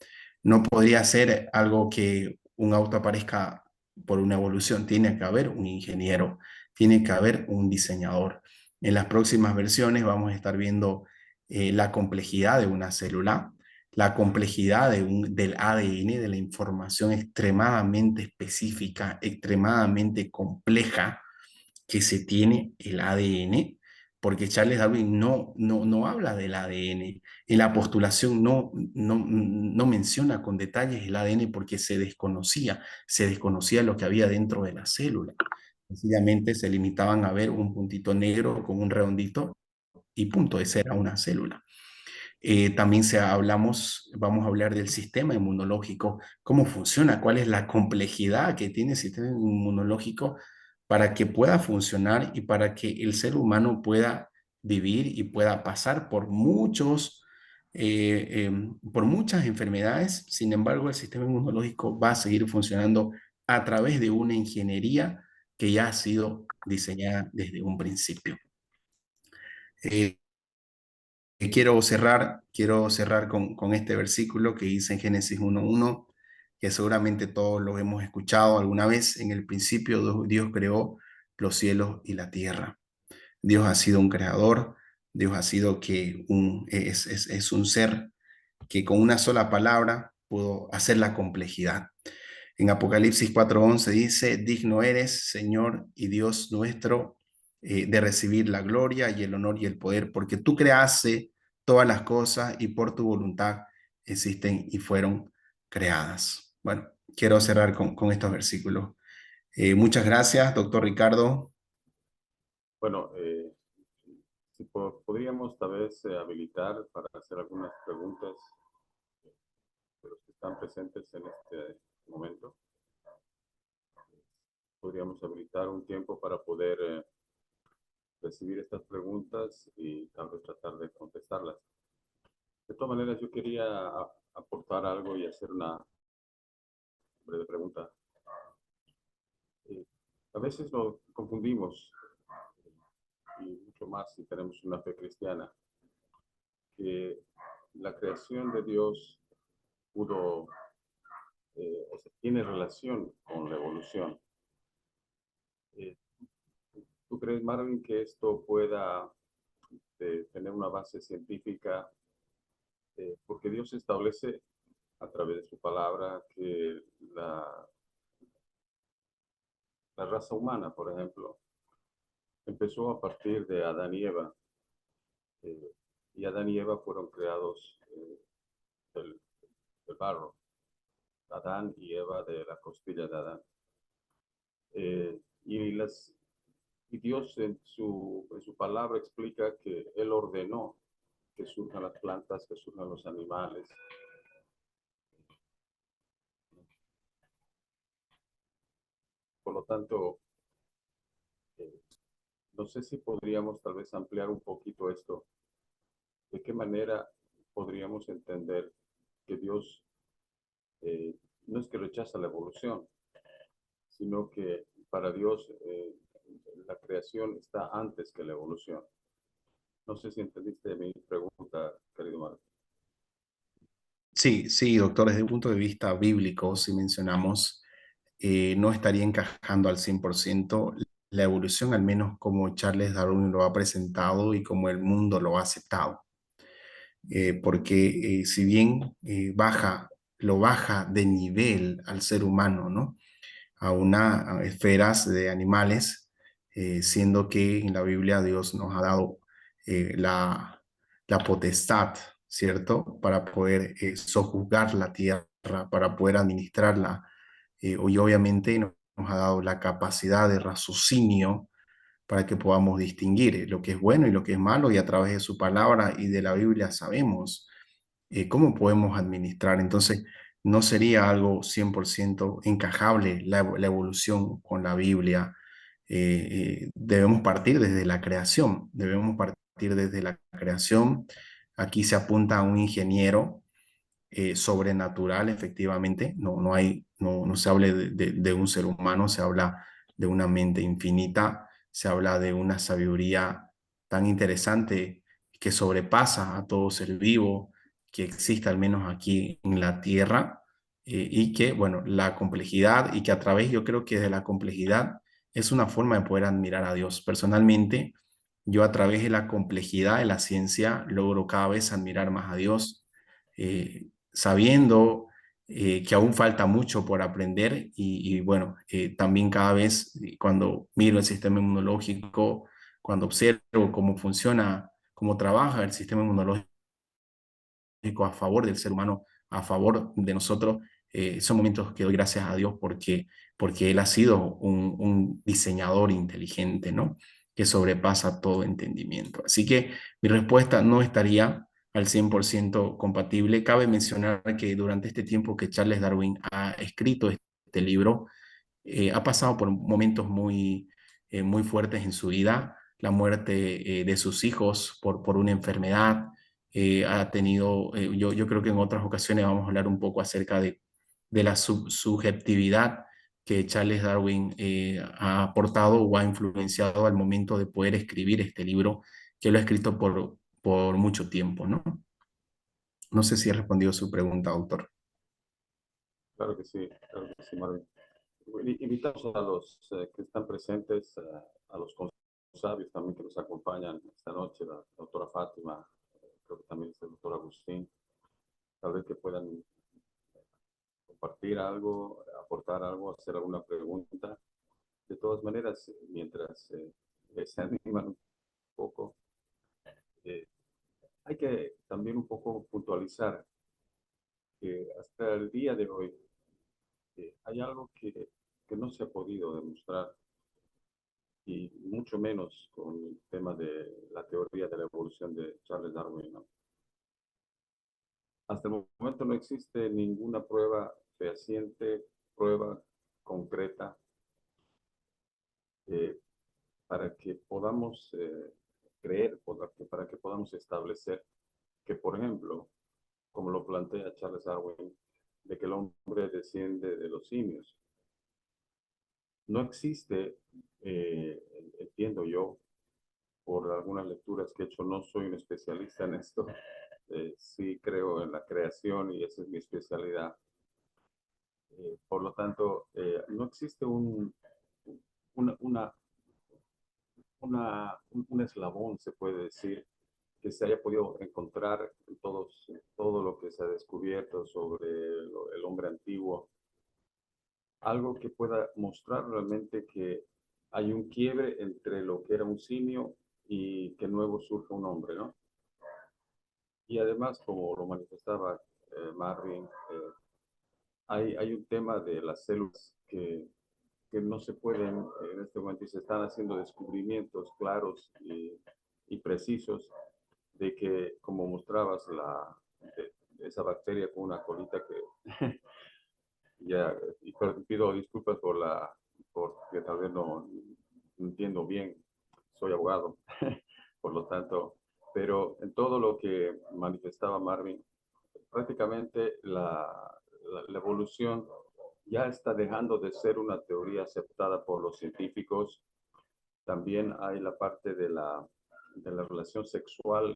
Speaker 4: No podría ser algo que un auto aparezca por una evolución. Tiene que haber un ingeniero, tiene que haber un diseñador. En las próximas versiones vamos a estar viendo la complejidad de una célula, la complejidad del ADN, de la información extremadamente específica, extremadamente compleja que se tiene el ADN, porque Charles Darwin no habla del ADN. En la postulación no menciona con detalles el ADN porque se desconocía lo que había dentro de la célula. Sencillamente se limitaban a ver un puntito negro con un redondito y punto, esa era una célula. También vamos a hablar del sistema inmunológico, cómo funciona, cuál es la complejidad que tiene el sistema inmunológico para que pueda funcionar y para que el ser humano pueda vivir y pueda pasar por por muchas enfermedades. Sin embargo, el sistema inmunológico va a seguir funcionando a través de una ingeniería que ya ha sido diseñada desde un principio. Quiero cerrar con este versículo que dice en Génesis 1:1, que seguramente todos lo hemos escuchado alguna vez. En el principio Dios creó los cielos y la tierra. Dios ha sido un creador, Dios ha sido es un ser que con una sola palabra pudo hacer la complejidad. En Apocalipsis 4:11 dice: digno eres, Señor y Dios nuestro, de recibir la gloria y el honor y el poder, porque tú creaste todas las cosas y por tu voluntad existen y fueron creadas. Bueno, quiero cerrar con estos versículos. Muchas gracias, doctor Ricardo.
Speaker 1: Bueno, si podríamos tal vez habilitar para hacer algunas preguntas de los que están presentes en este momento. Podríamos habilitar un tiempo para poder recibir estas preguntas y tal vez tratar de contestarlas. De todas maneras, yo quería aportar algo y hacer una breve pregunta. A veces nos confundimos, y mucho más si tenemos una fe cristiana, que la creación de Dios tiene relación con la evolución. ¿Tú crees, Marvin, que esto pueda tener una base científica? Porque Dios establece a través de su palabra que la raza humana, por ejemplo, empezó a partir de Adán y Eva. Y Adán y Eva fueron creados del barro. Adán y Eva de la costilla de Adán. Y Dios en su palabra explica que Él ordenó que surjan las plantas, que surjan los animales. Por lo tanto, no sé si podríamos tal vez ampliar un poquito esto. ¿De qué manera podríamos entender que Dios no es que rechaza la evolución, sino que para Dios la creación está antes que la evolución? No sé si entendiste mi pregunta, querido Marco.
Speaker 4: Sí, doctor, desde un punto de vista bíblico, si mencionamos, no estaría encajando al 100% la evolución, al menos como Charles Darwin lo ha presentado y como el mundo lo ha aceptado. Porque si bien lo baja de nivel al ser humano, ¿no? A esferas de animales, siendo que en la Biblia Dios nos ha dado la potestad, ¿cierto? Para poder sojuzgar la tierra, para poder administrarla. Y obviamente nos ha dado la capacidad de raciocinio para que podamos distinguir lo que es bueno y lo que es malo, y a través de su palabra y de la Biblia sabemos cómo podemos administrar. Entonces, no sería algo 100% encajable la evolución con la Biblia. Debemos partir desde la creación, debemos partir desde la creación. Aquí se apunta a un ingeniero sobrenatural, efectivamente. No se habla de un ser humano, se habla de una mente infinita, se habla de una sabiduría tan interesante que sobrepasa a todo ser vivo que existe al menos aquí en la tierra, y que, bueno, la complejidad, y que a través, yo creo que de la complejidad es una forma de poder admirar a Dios. Personalmente, yo a través de la complejidad de la ciencia logro cada vez admirar más a Dios, sabiendo que aún falta mucho por aprender, y bueno, también cada vez cuando miro el sistema inmunológico, cuando observo cómo funciona, cómo trabaja el sistema inmunológico a favor del ser humano, a favor de nosotros, son momentos que doy gracias a Dios porque Él ha sido un diseñador inteligente, ¿no? Que sobrepasa todo entendimiento. Así que mi respuesta no estaría al 100% compatible. Cabe mencionar que durante este tiempo que Charles Darwin ha escrito este libro, ha pasado por momentos muy fuertes en su vida. La muerte de sus hijos por una enfermedad. Ha tenido, yo creo que en otras ocasiones vamos a hablar un poco acerca de la subjetividad que Charles Darwin ha aportado o ha influenciado al momento de poder escribir este libro, que lo ha escrito por mucho tiempo, ¿no? No sé si he respondido su pregunta, autor.
Speaker 1: Claro que sí, Marvin. Invitamos a los que están presentes, a los sabios también que nos acompañan esta noche, la doctora Fátima, creo que también está el doctor Agustín, tal vez que puedan compartir algo, aportar algo, hacer alguna pregunta. De todas maneras, mientras se animan un poco, eh, hay que también un poco puntualizar que hasta el día de hoy hay algo que no se ha podido demostrar, y mucho menos con el tema de la teoría de la evolución de Charles Darwin, ¿no? Hasta el momento no existe ninguna prueba fehaciente, prueba concreta, eh, para que podamos creer, para que podamos establecer que, por ejemplo, como lo plantea Charles Darwin, de que el hombre desciende de los simios. No existe, entiendo yo, por algunas lecturas que he hecho, no soy un especialista en esto, sí creo en la creación y esa es mi especialidad. Por lo tanto, no existe un eslabón, se puede decir, que se haya podido encontrar en todo lo que se ha descubierto sobre el hombre antiguo, algo que pueda mostrar realmente que hay un quiebre entre lo que era un simio y que nuevo surge un hombre, ¿no? Y además, como lo manifestaba Marvin, hay un tema de las células que no se pueden, en este momento, y se están haciendo descubrimientos claros y precisos de que, como mostrabas, esa bacteria con una colita que ya, y pido disculpas porque tal vez no entiendo bien, soy abogado, por lo tanto, pero en todo lo que manifestaba Marvin, prácticamente la evolución ya está dejando de ser una teoría aceptada por los científicos. También hay la parte de la relación sexual,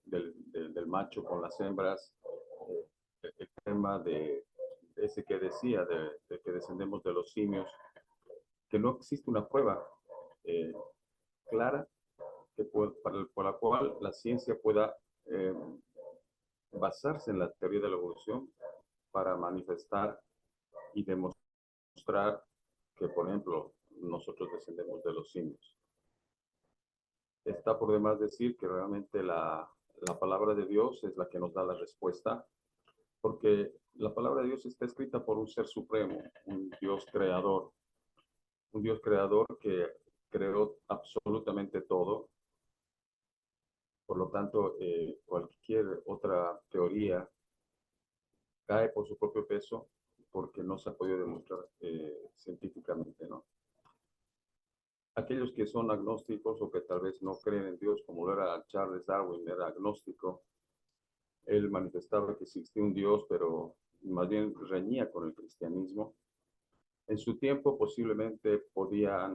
Speaker 1: del macho con las hembras, el tema de ese que decía, de que descendemos de los simios, que no existe una prueba eh, clara por la cual la ciencia pueda basarse en la teoría de la evolución para manifestar y demostrar que, por ejemplo, nosotros descendemos de los simios. Está por demás decir que realmente la palabra de Dios es la que nos da la respuesta, porque la palabra de Dios está escrita por un ser supremo, un Dios creador. un Dios creador que creó absolutamente todo. Por lo tanto, cualquier otra teoría cae por su propio peso porque no se ha podido demostrar científicamente, ¿no? Aquellos que son agnósticos o que tal vez no creen en Dios, como lo era Charles Darwin, era agnóstico, él manifestaba que existía un Dios, pero más bien reñía con el cristianismo. En su tiempo posiblemente podía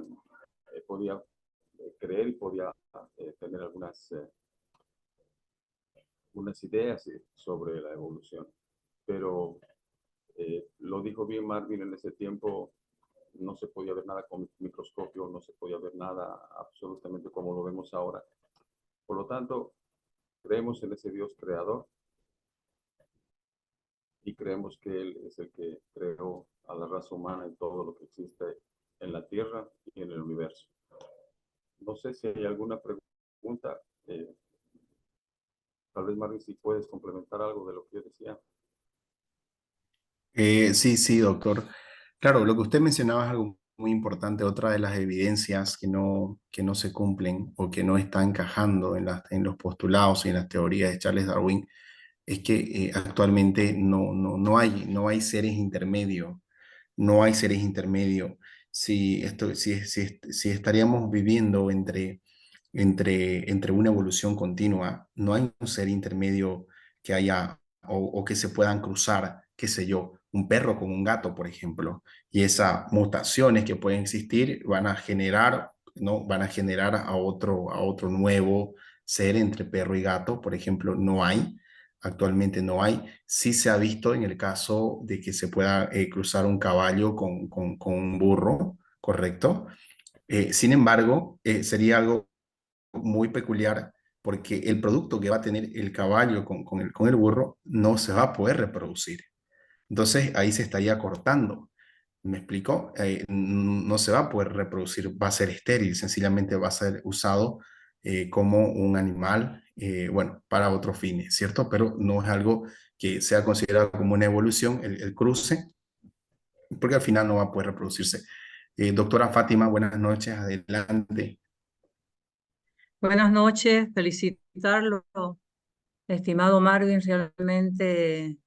Speaker 1: creer y podía tener algunas ideas sobre la evolución. Pero lo dijo bien Marvin, en ese tiempo no se podía ver nada con microscopio, no se podía ver nada absolutamente como lo vemos ahora. Por lo tanto, creemos en ese Dios creador y creemos que Él es el que creó a la raza humana y todo lo que existe en la Tierra y en el universo. No sé si hay alguna pregunta. Tal vez, Marvin, si puedes complementar algo de lo que yo decía.
Speaker 4: Sí, sí, doctor. Claro, lo que usted mencionaba es algo muy importante. Otra de las evidencias que no se cumplen o que no están encajando en los postulados y en las teorías de Charles Darwin es que actualmente no hay seres intermedios. No hay seres intermedios. Si estaríamos viviendo entre una evolución continua, no hay un ser intermedio que haya o que se puedan cruzar, qué sé yo, un perro con un gato, por ejemplo, y esas mutaciones que pueden existir van a generar, ¿no? Van a generar a otro nuevo ser entre perro y gato, por ejemplo, no hay. Actualmente no hay. Sí se ha visto en el caso de que se pueda cruzar un caballo con un burro, ¿correcto? Sin embargo, sería algo muy peculiar porque el producto que va a tener el caballo con el burro no se va a poder reproducir. Entonces ahí se estaría cortando. ¿Me explico? No se va a poder reproducir, va a ser estéril, sencillamente va a ser usado como un animal, bueno, para otros fines, ¿cierto? Pero no es algo que sea considerado como una evolución, el cruce, porque al final no va a poder reproducirse. Doctora Fátima, buenas noches, adelante.
Speaker 3: Buenas noches, felicitarlo, estimado Marvin, realmente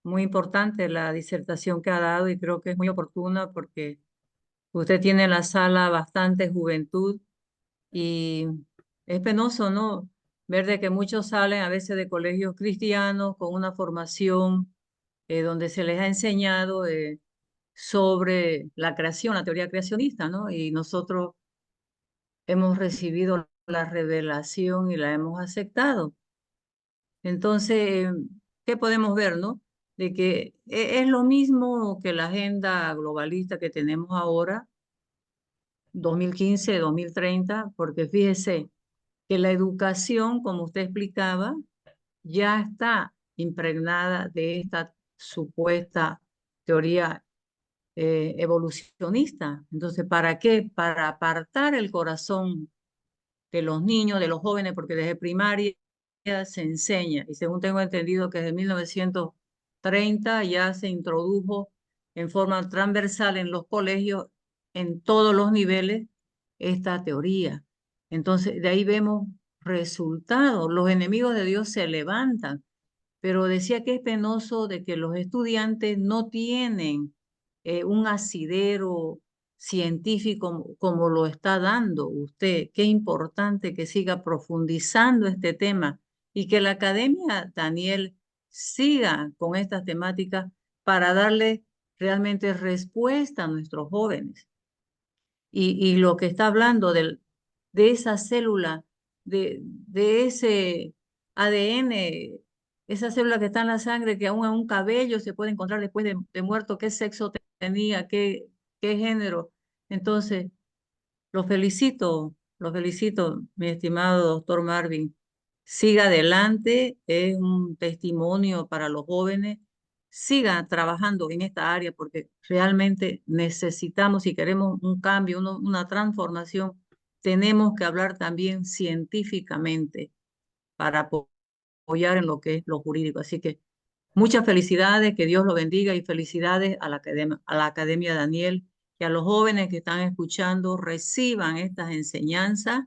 Speaker 3: muy importante la disertación que ha dado y creo que es muy oportuna porque usted tiene en la sala bastante juventud y es penoso, ¿no? Ver de que muchos salen a veces de colegios cristianos con una formación donde se les ha enseñado sobre la creación, la teoría creacionista, ¿no? Y nosotros hemos recibido la revelación y la hemos aceptado. Entonces, ¿qué podemos ver, no? De que es lo mismo que la agenda globalista que tenemos ahora, 2015, 2030, porque fíjese que la educación, como usted explicaba, ya está impregnada de esta supuesta teoría evolucionista. Entonces, ¿para qué? Para apartar el corazón de los niños, de los jóvenes, porque desde primaria se enseña, y según tengo entendido que desde 1930 ya se introdujo en forma transversal en los colegios, en todos los niveles, esta teoría. Entonces, de ahí vemos resultados. Los enemigos de Dios se levantan, pero decía que es penoso de que los estudiantes no tienen un asidero científico como lo está dando usted. Qué importante que siga profundizando este tema y que la academia, Daniel, siga con estas temáticas para darle realmente respuesta a nuestros jóvenes. Y lo que está hablando de esa célula, de ese ADN, esa célula que está en la sangre, que aún en un cabello se puede encontrar después de muerto, qué sexo tenía, qué género. Entonces, lo felicito, mi estimado doctor Marvin. Siga adelante, es un testimonio para los jóvenes. Siga trabajando en esta área porque realmente necesitamos, si queremos un cambio, una transformación, tenemos que hablar también científicamente para apoyar en lo que es lo jurídico. Así que muchas felicidades, que Dios lo bendiga y felicidades a la Academia Daniel que a los jóvenes que están escuchando reciban estas enseñanzas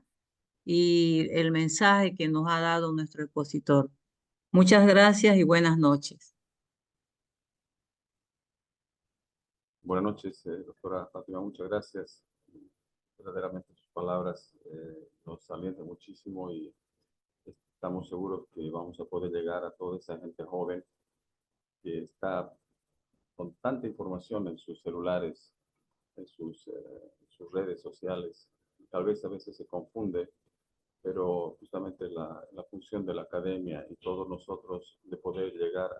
Speaker 3: y el mensaje que nos ha dado nuestro expositor. Muchas gracias y buenas noches.
Speaker 1: Buenas noches, doctora Fátima, muchas gracias. Verdaderamente sus palabras nos alientan muchísimo y estamos seguros que vamos a poder llegar a toda esa gente joven que está con tanta información en sus celulares, en sus redes sociales. Tal vez a veces se confunde, pero justamente la función de la academia y todos nosotros de poder llegar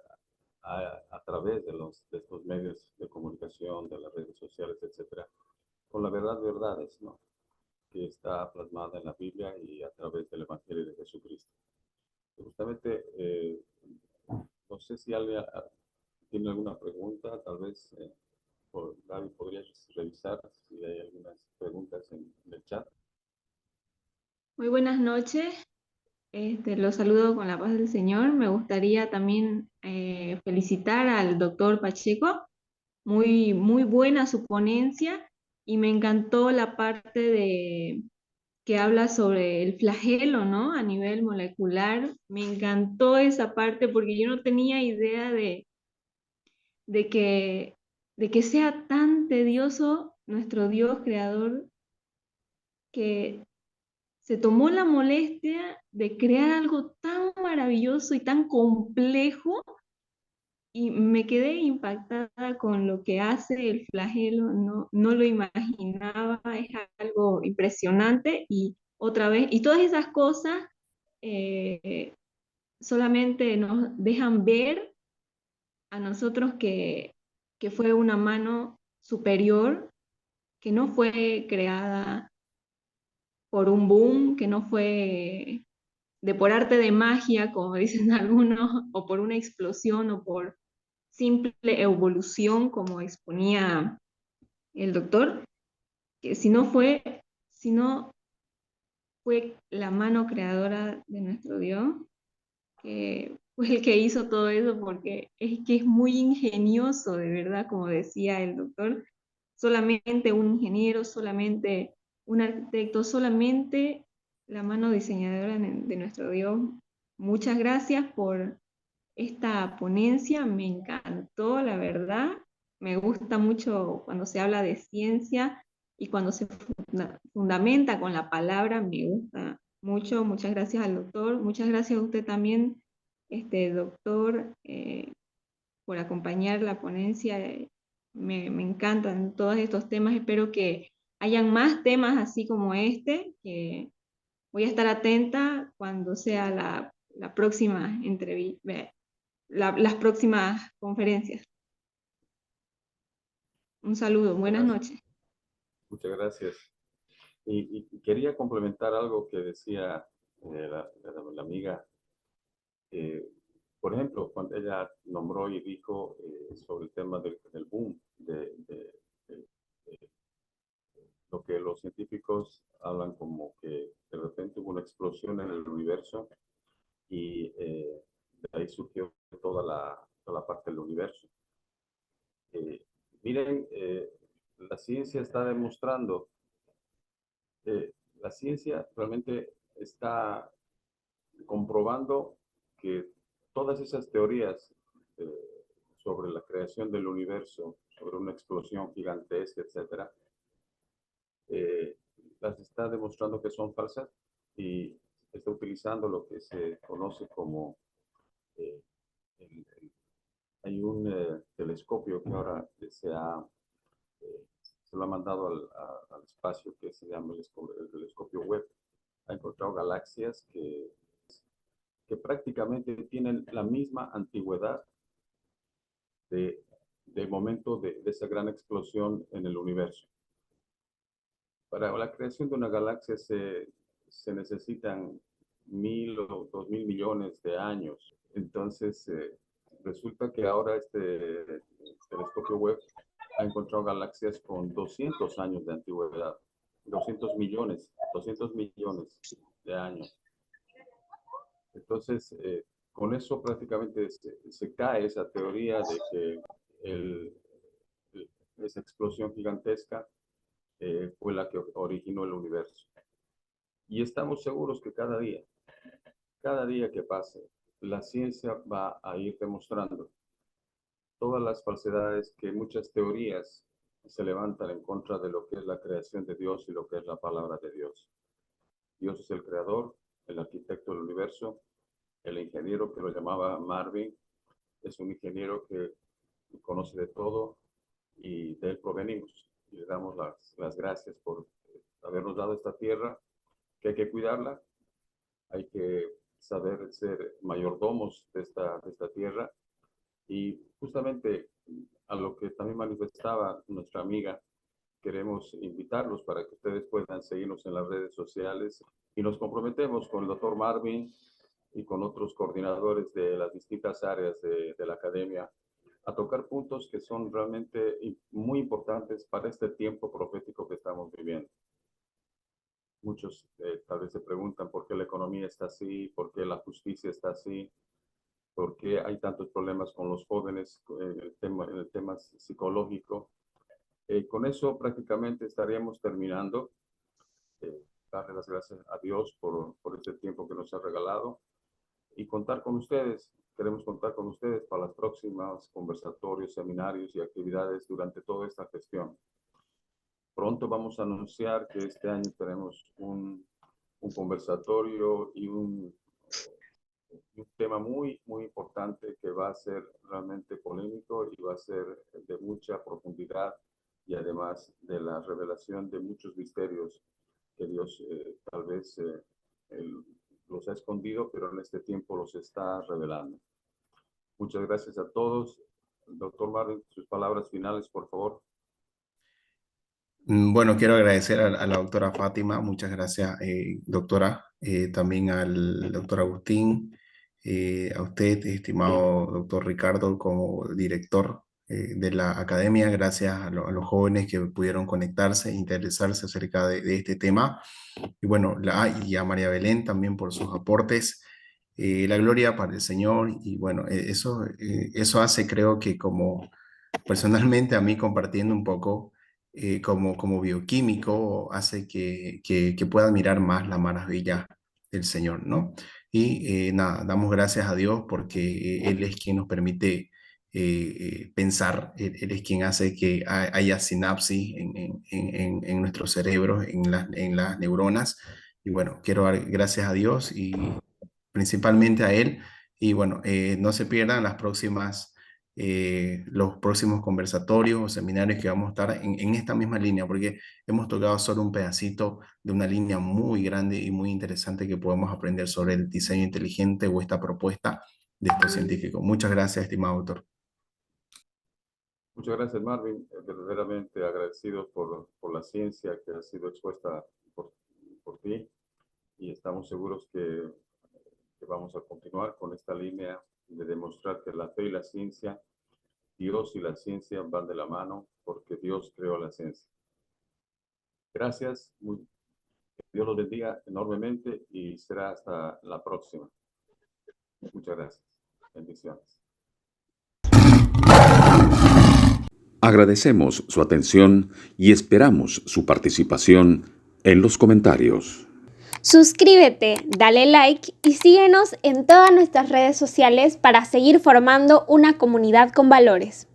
Speaker 1: a través de estos medios de comunicación, de las redes sociales, etcétera, con la verdades, ¿no?, que está plasmada en la Biblia y a través del Evangelio de Jesucristo. Justamente, no sé si alguien tiene alguna pregunta, tal vez Gaby, podrías revisar si hay algunas preguntas en el chat.
Speaker 6: Muy buenas noches. Los saludo con la paz del Señor. Me gustaría también felicitar al doctor Pacheco. Muy buena su ponencia y me encantó la parte que habla sobre el flagelo, ¿no? A nivel molecular. Me encantó esa parte porque yo no tenía idea de que, de que sea tan tedioso nuestro Dios creador que se tomó la molestia de crear algo tan maravilloso y tan complejo y me quedé impactada con lo que hace el flagelo, no lo imaginaba, es algo impresionante y otra vez, y todas esas cosas solamente nos dejan ver a nosotros que fue una mano superior, que no fue creada por un boom, que no fue de por arte de magia, como dicen algunos, o por una explosión, o por simple evolución, como exponía el doctor, que si no fue la mano creadora de nuestro Dios, que fue el que hizo todo eso, porque es que es muy ingenioso, de verdad, como decía el doctor, solamente un ingeniero, solamente un arquitecto, solamente la mano diseñadora de nuestro Dios. Muchas gracias por esta ponencia, me encantó, la verdad. Me gusta mucho cuando se habla de ciencia y cuando se fundamenta con la palabra, me gusta mucho. Muchas gracias al doctor, muchas gracias a usted también, doctor, por acompañar la ponencia. Me encantan todos estos temas, espero que hayan más temas así como este, que voy a estar atenta cuando sea la próxima entrevista, las próximas conferencias. Un saludo, buenas noches.
Speaker 1: Muchas gracias. Y quería complementar algo que decía la amiga. Por ejemplo, cuando ella nombró y dijo sobre el tema del boom, de lo que los científicos hablan como que de repente hubo una explosión en el universo y de ahí surgió toda la parte del universo. Miren, la ciencia está demostrando, la ciencia realmente está comprobando que todas esas teorías sobre la creación del universo, sobre una explosión gigantesca, etcétera, las está demostrando que son falsas y está utilizando lo que se conoce como hay un telescopio que ahora se lo ha mandado al espacio, que se llama el telescopio Webb. Ha encontrado galaxias que prácticamente tienen la misma antigüedad del momento de esa gran explosión en el universo. Para la creación de una galaxia se necesitan 1.000 o 2.000 millones de años. Entonces, resulta que ahora este telescopio Webb ha encontrado galaxias con 200 años de antigüedad, 200 millones de años. Entonces, con eso prácticamente se cae esa teoría de que esa explosión gigantesca fue la que originó el universo. Y estamos seguros que cada día que pase, la ciencia va a ir demostrando todas las falsedades que muchas teorías se levantan en contra de lo que es la creación de Dios y lo que es la palabra de Dios. Dios es el creador, el arquitecto del universo. El ingeniero que lo llamaba Marvin es un ingeniero que conoce de todo y de él provenimos. Y le damos las gracias por habernos dado esta tierra, que hay que cuidarla, hay que saber ser mayordomos de esta tierra. Y justamente a lo que también manifestaba nuestra amiga, queremos invitarlos para que ustedes puedan seguirnos en las redes sociales y nos comprometemos con el doctor Marvin y con otros coordinadores de las distintas áreas de la academia a tocar puntos que son realmente muy importantes para este tiempo profético que estamos viviendo. Muchos tal vez se preguntan por qué la economía está así, por qué la justicia está así, por qué hay tantos problemas con los jóvenes en el tema psicológico. Con eso prácticamente estaríamos terminando. Darle las gracias a Dios por este tiempo que nos ha regalado y contar con ustedes. Queremos contar con ustedes para las próximas conversatorios, seminarios y actividades durante toda esta gestión. Pronto vamos a anunciar que este año tenemos un conversatorio y un tema muy importante que va a ser realmente polémico y va a ser de mucha profundidad y además de la revelación de muchos misterios que Dios tal vez los ha escondido, pero en este tiempo los está revelando. Muchas gracias a todos. Doctor Marvin, sus palabras finales, por favor.
Speaker 4: Bueno, quiero agradecer a la doctora Fátima, muchas gracias, doctora, también al doctor Agustín, a usted, estimado doctor Ricardo, como director de la academia, gracias a los jóvenes que pudieron conectarse e interesarse acerca de este tema, y bueno, y a María Belén también por sus aportes. La gloria para el Señor, y bueno, eso hace, creo que como personalmente a mí compartiendo un poco, como bioquímico, hace que pueda mirar más la maravilla del Señor, ¿no? Y nada, damos gracias a Dios porque Él es quien nos permite pensar, Él es quien hace que haya sinapsis en nuestros cerebros, en las neuronas. Y bueno, quiero dar gracias a Dios y principalmente a Él. Y bueno, no se pierdan los próximos conversatorios o seminarios que vamos a estar en esta misma línea, porque hemos tocado solo un pedacito de una línea muy grande y muy interesante que podemos aprender sobre el diseño inteligente o esta propuesta de estos científicos. Muchas gracias, estimado autor.
Speaker 1: Muchas gracias, Marvin. Verdaderamente agradecidos por la ciencia que ha sido expuesta por ti, y estamos seguros que vamos a continuar con esta línea de demostrar que la fe y la ciencia, Dios y la ciencia van de la mano, porque Dios creó la ciencia. Gracias, Dios los bendiga enormemente y será hasta la próxima. Muchas gracias. Bendiciones.
Speaker 7: Agradecemos su atención y esperamos su participación en los comentarios.
Speaker 2: Suscríbete, dale like y síguenos en todas nuestras redes sociales para seguir formando una comunidad con valores.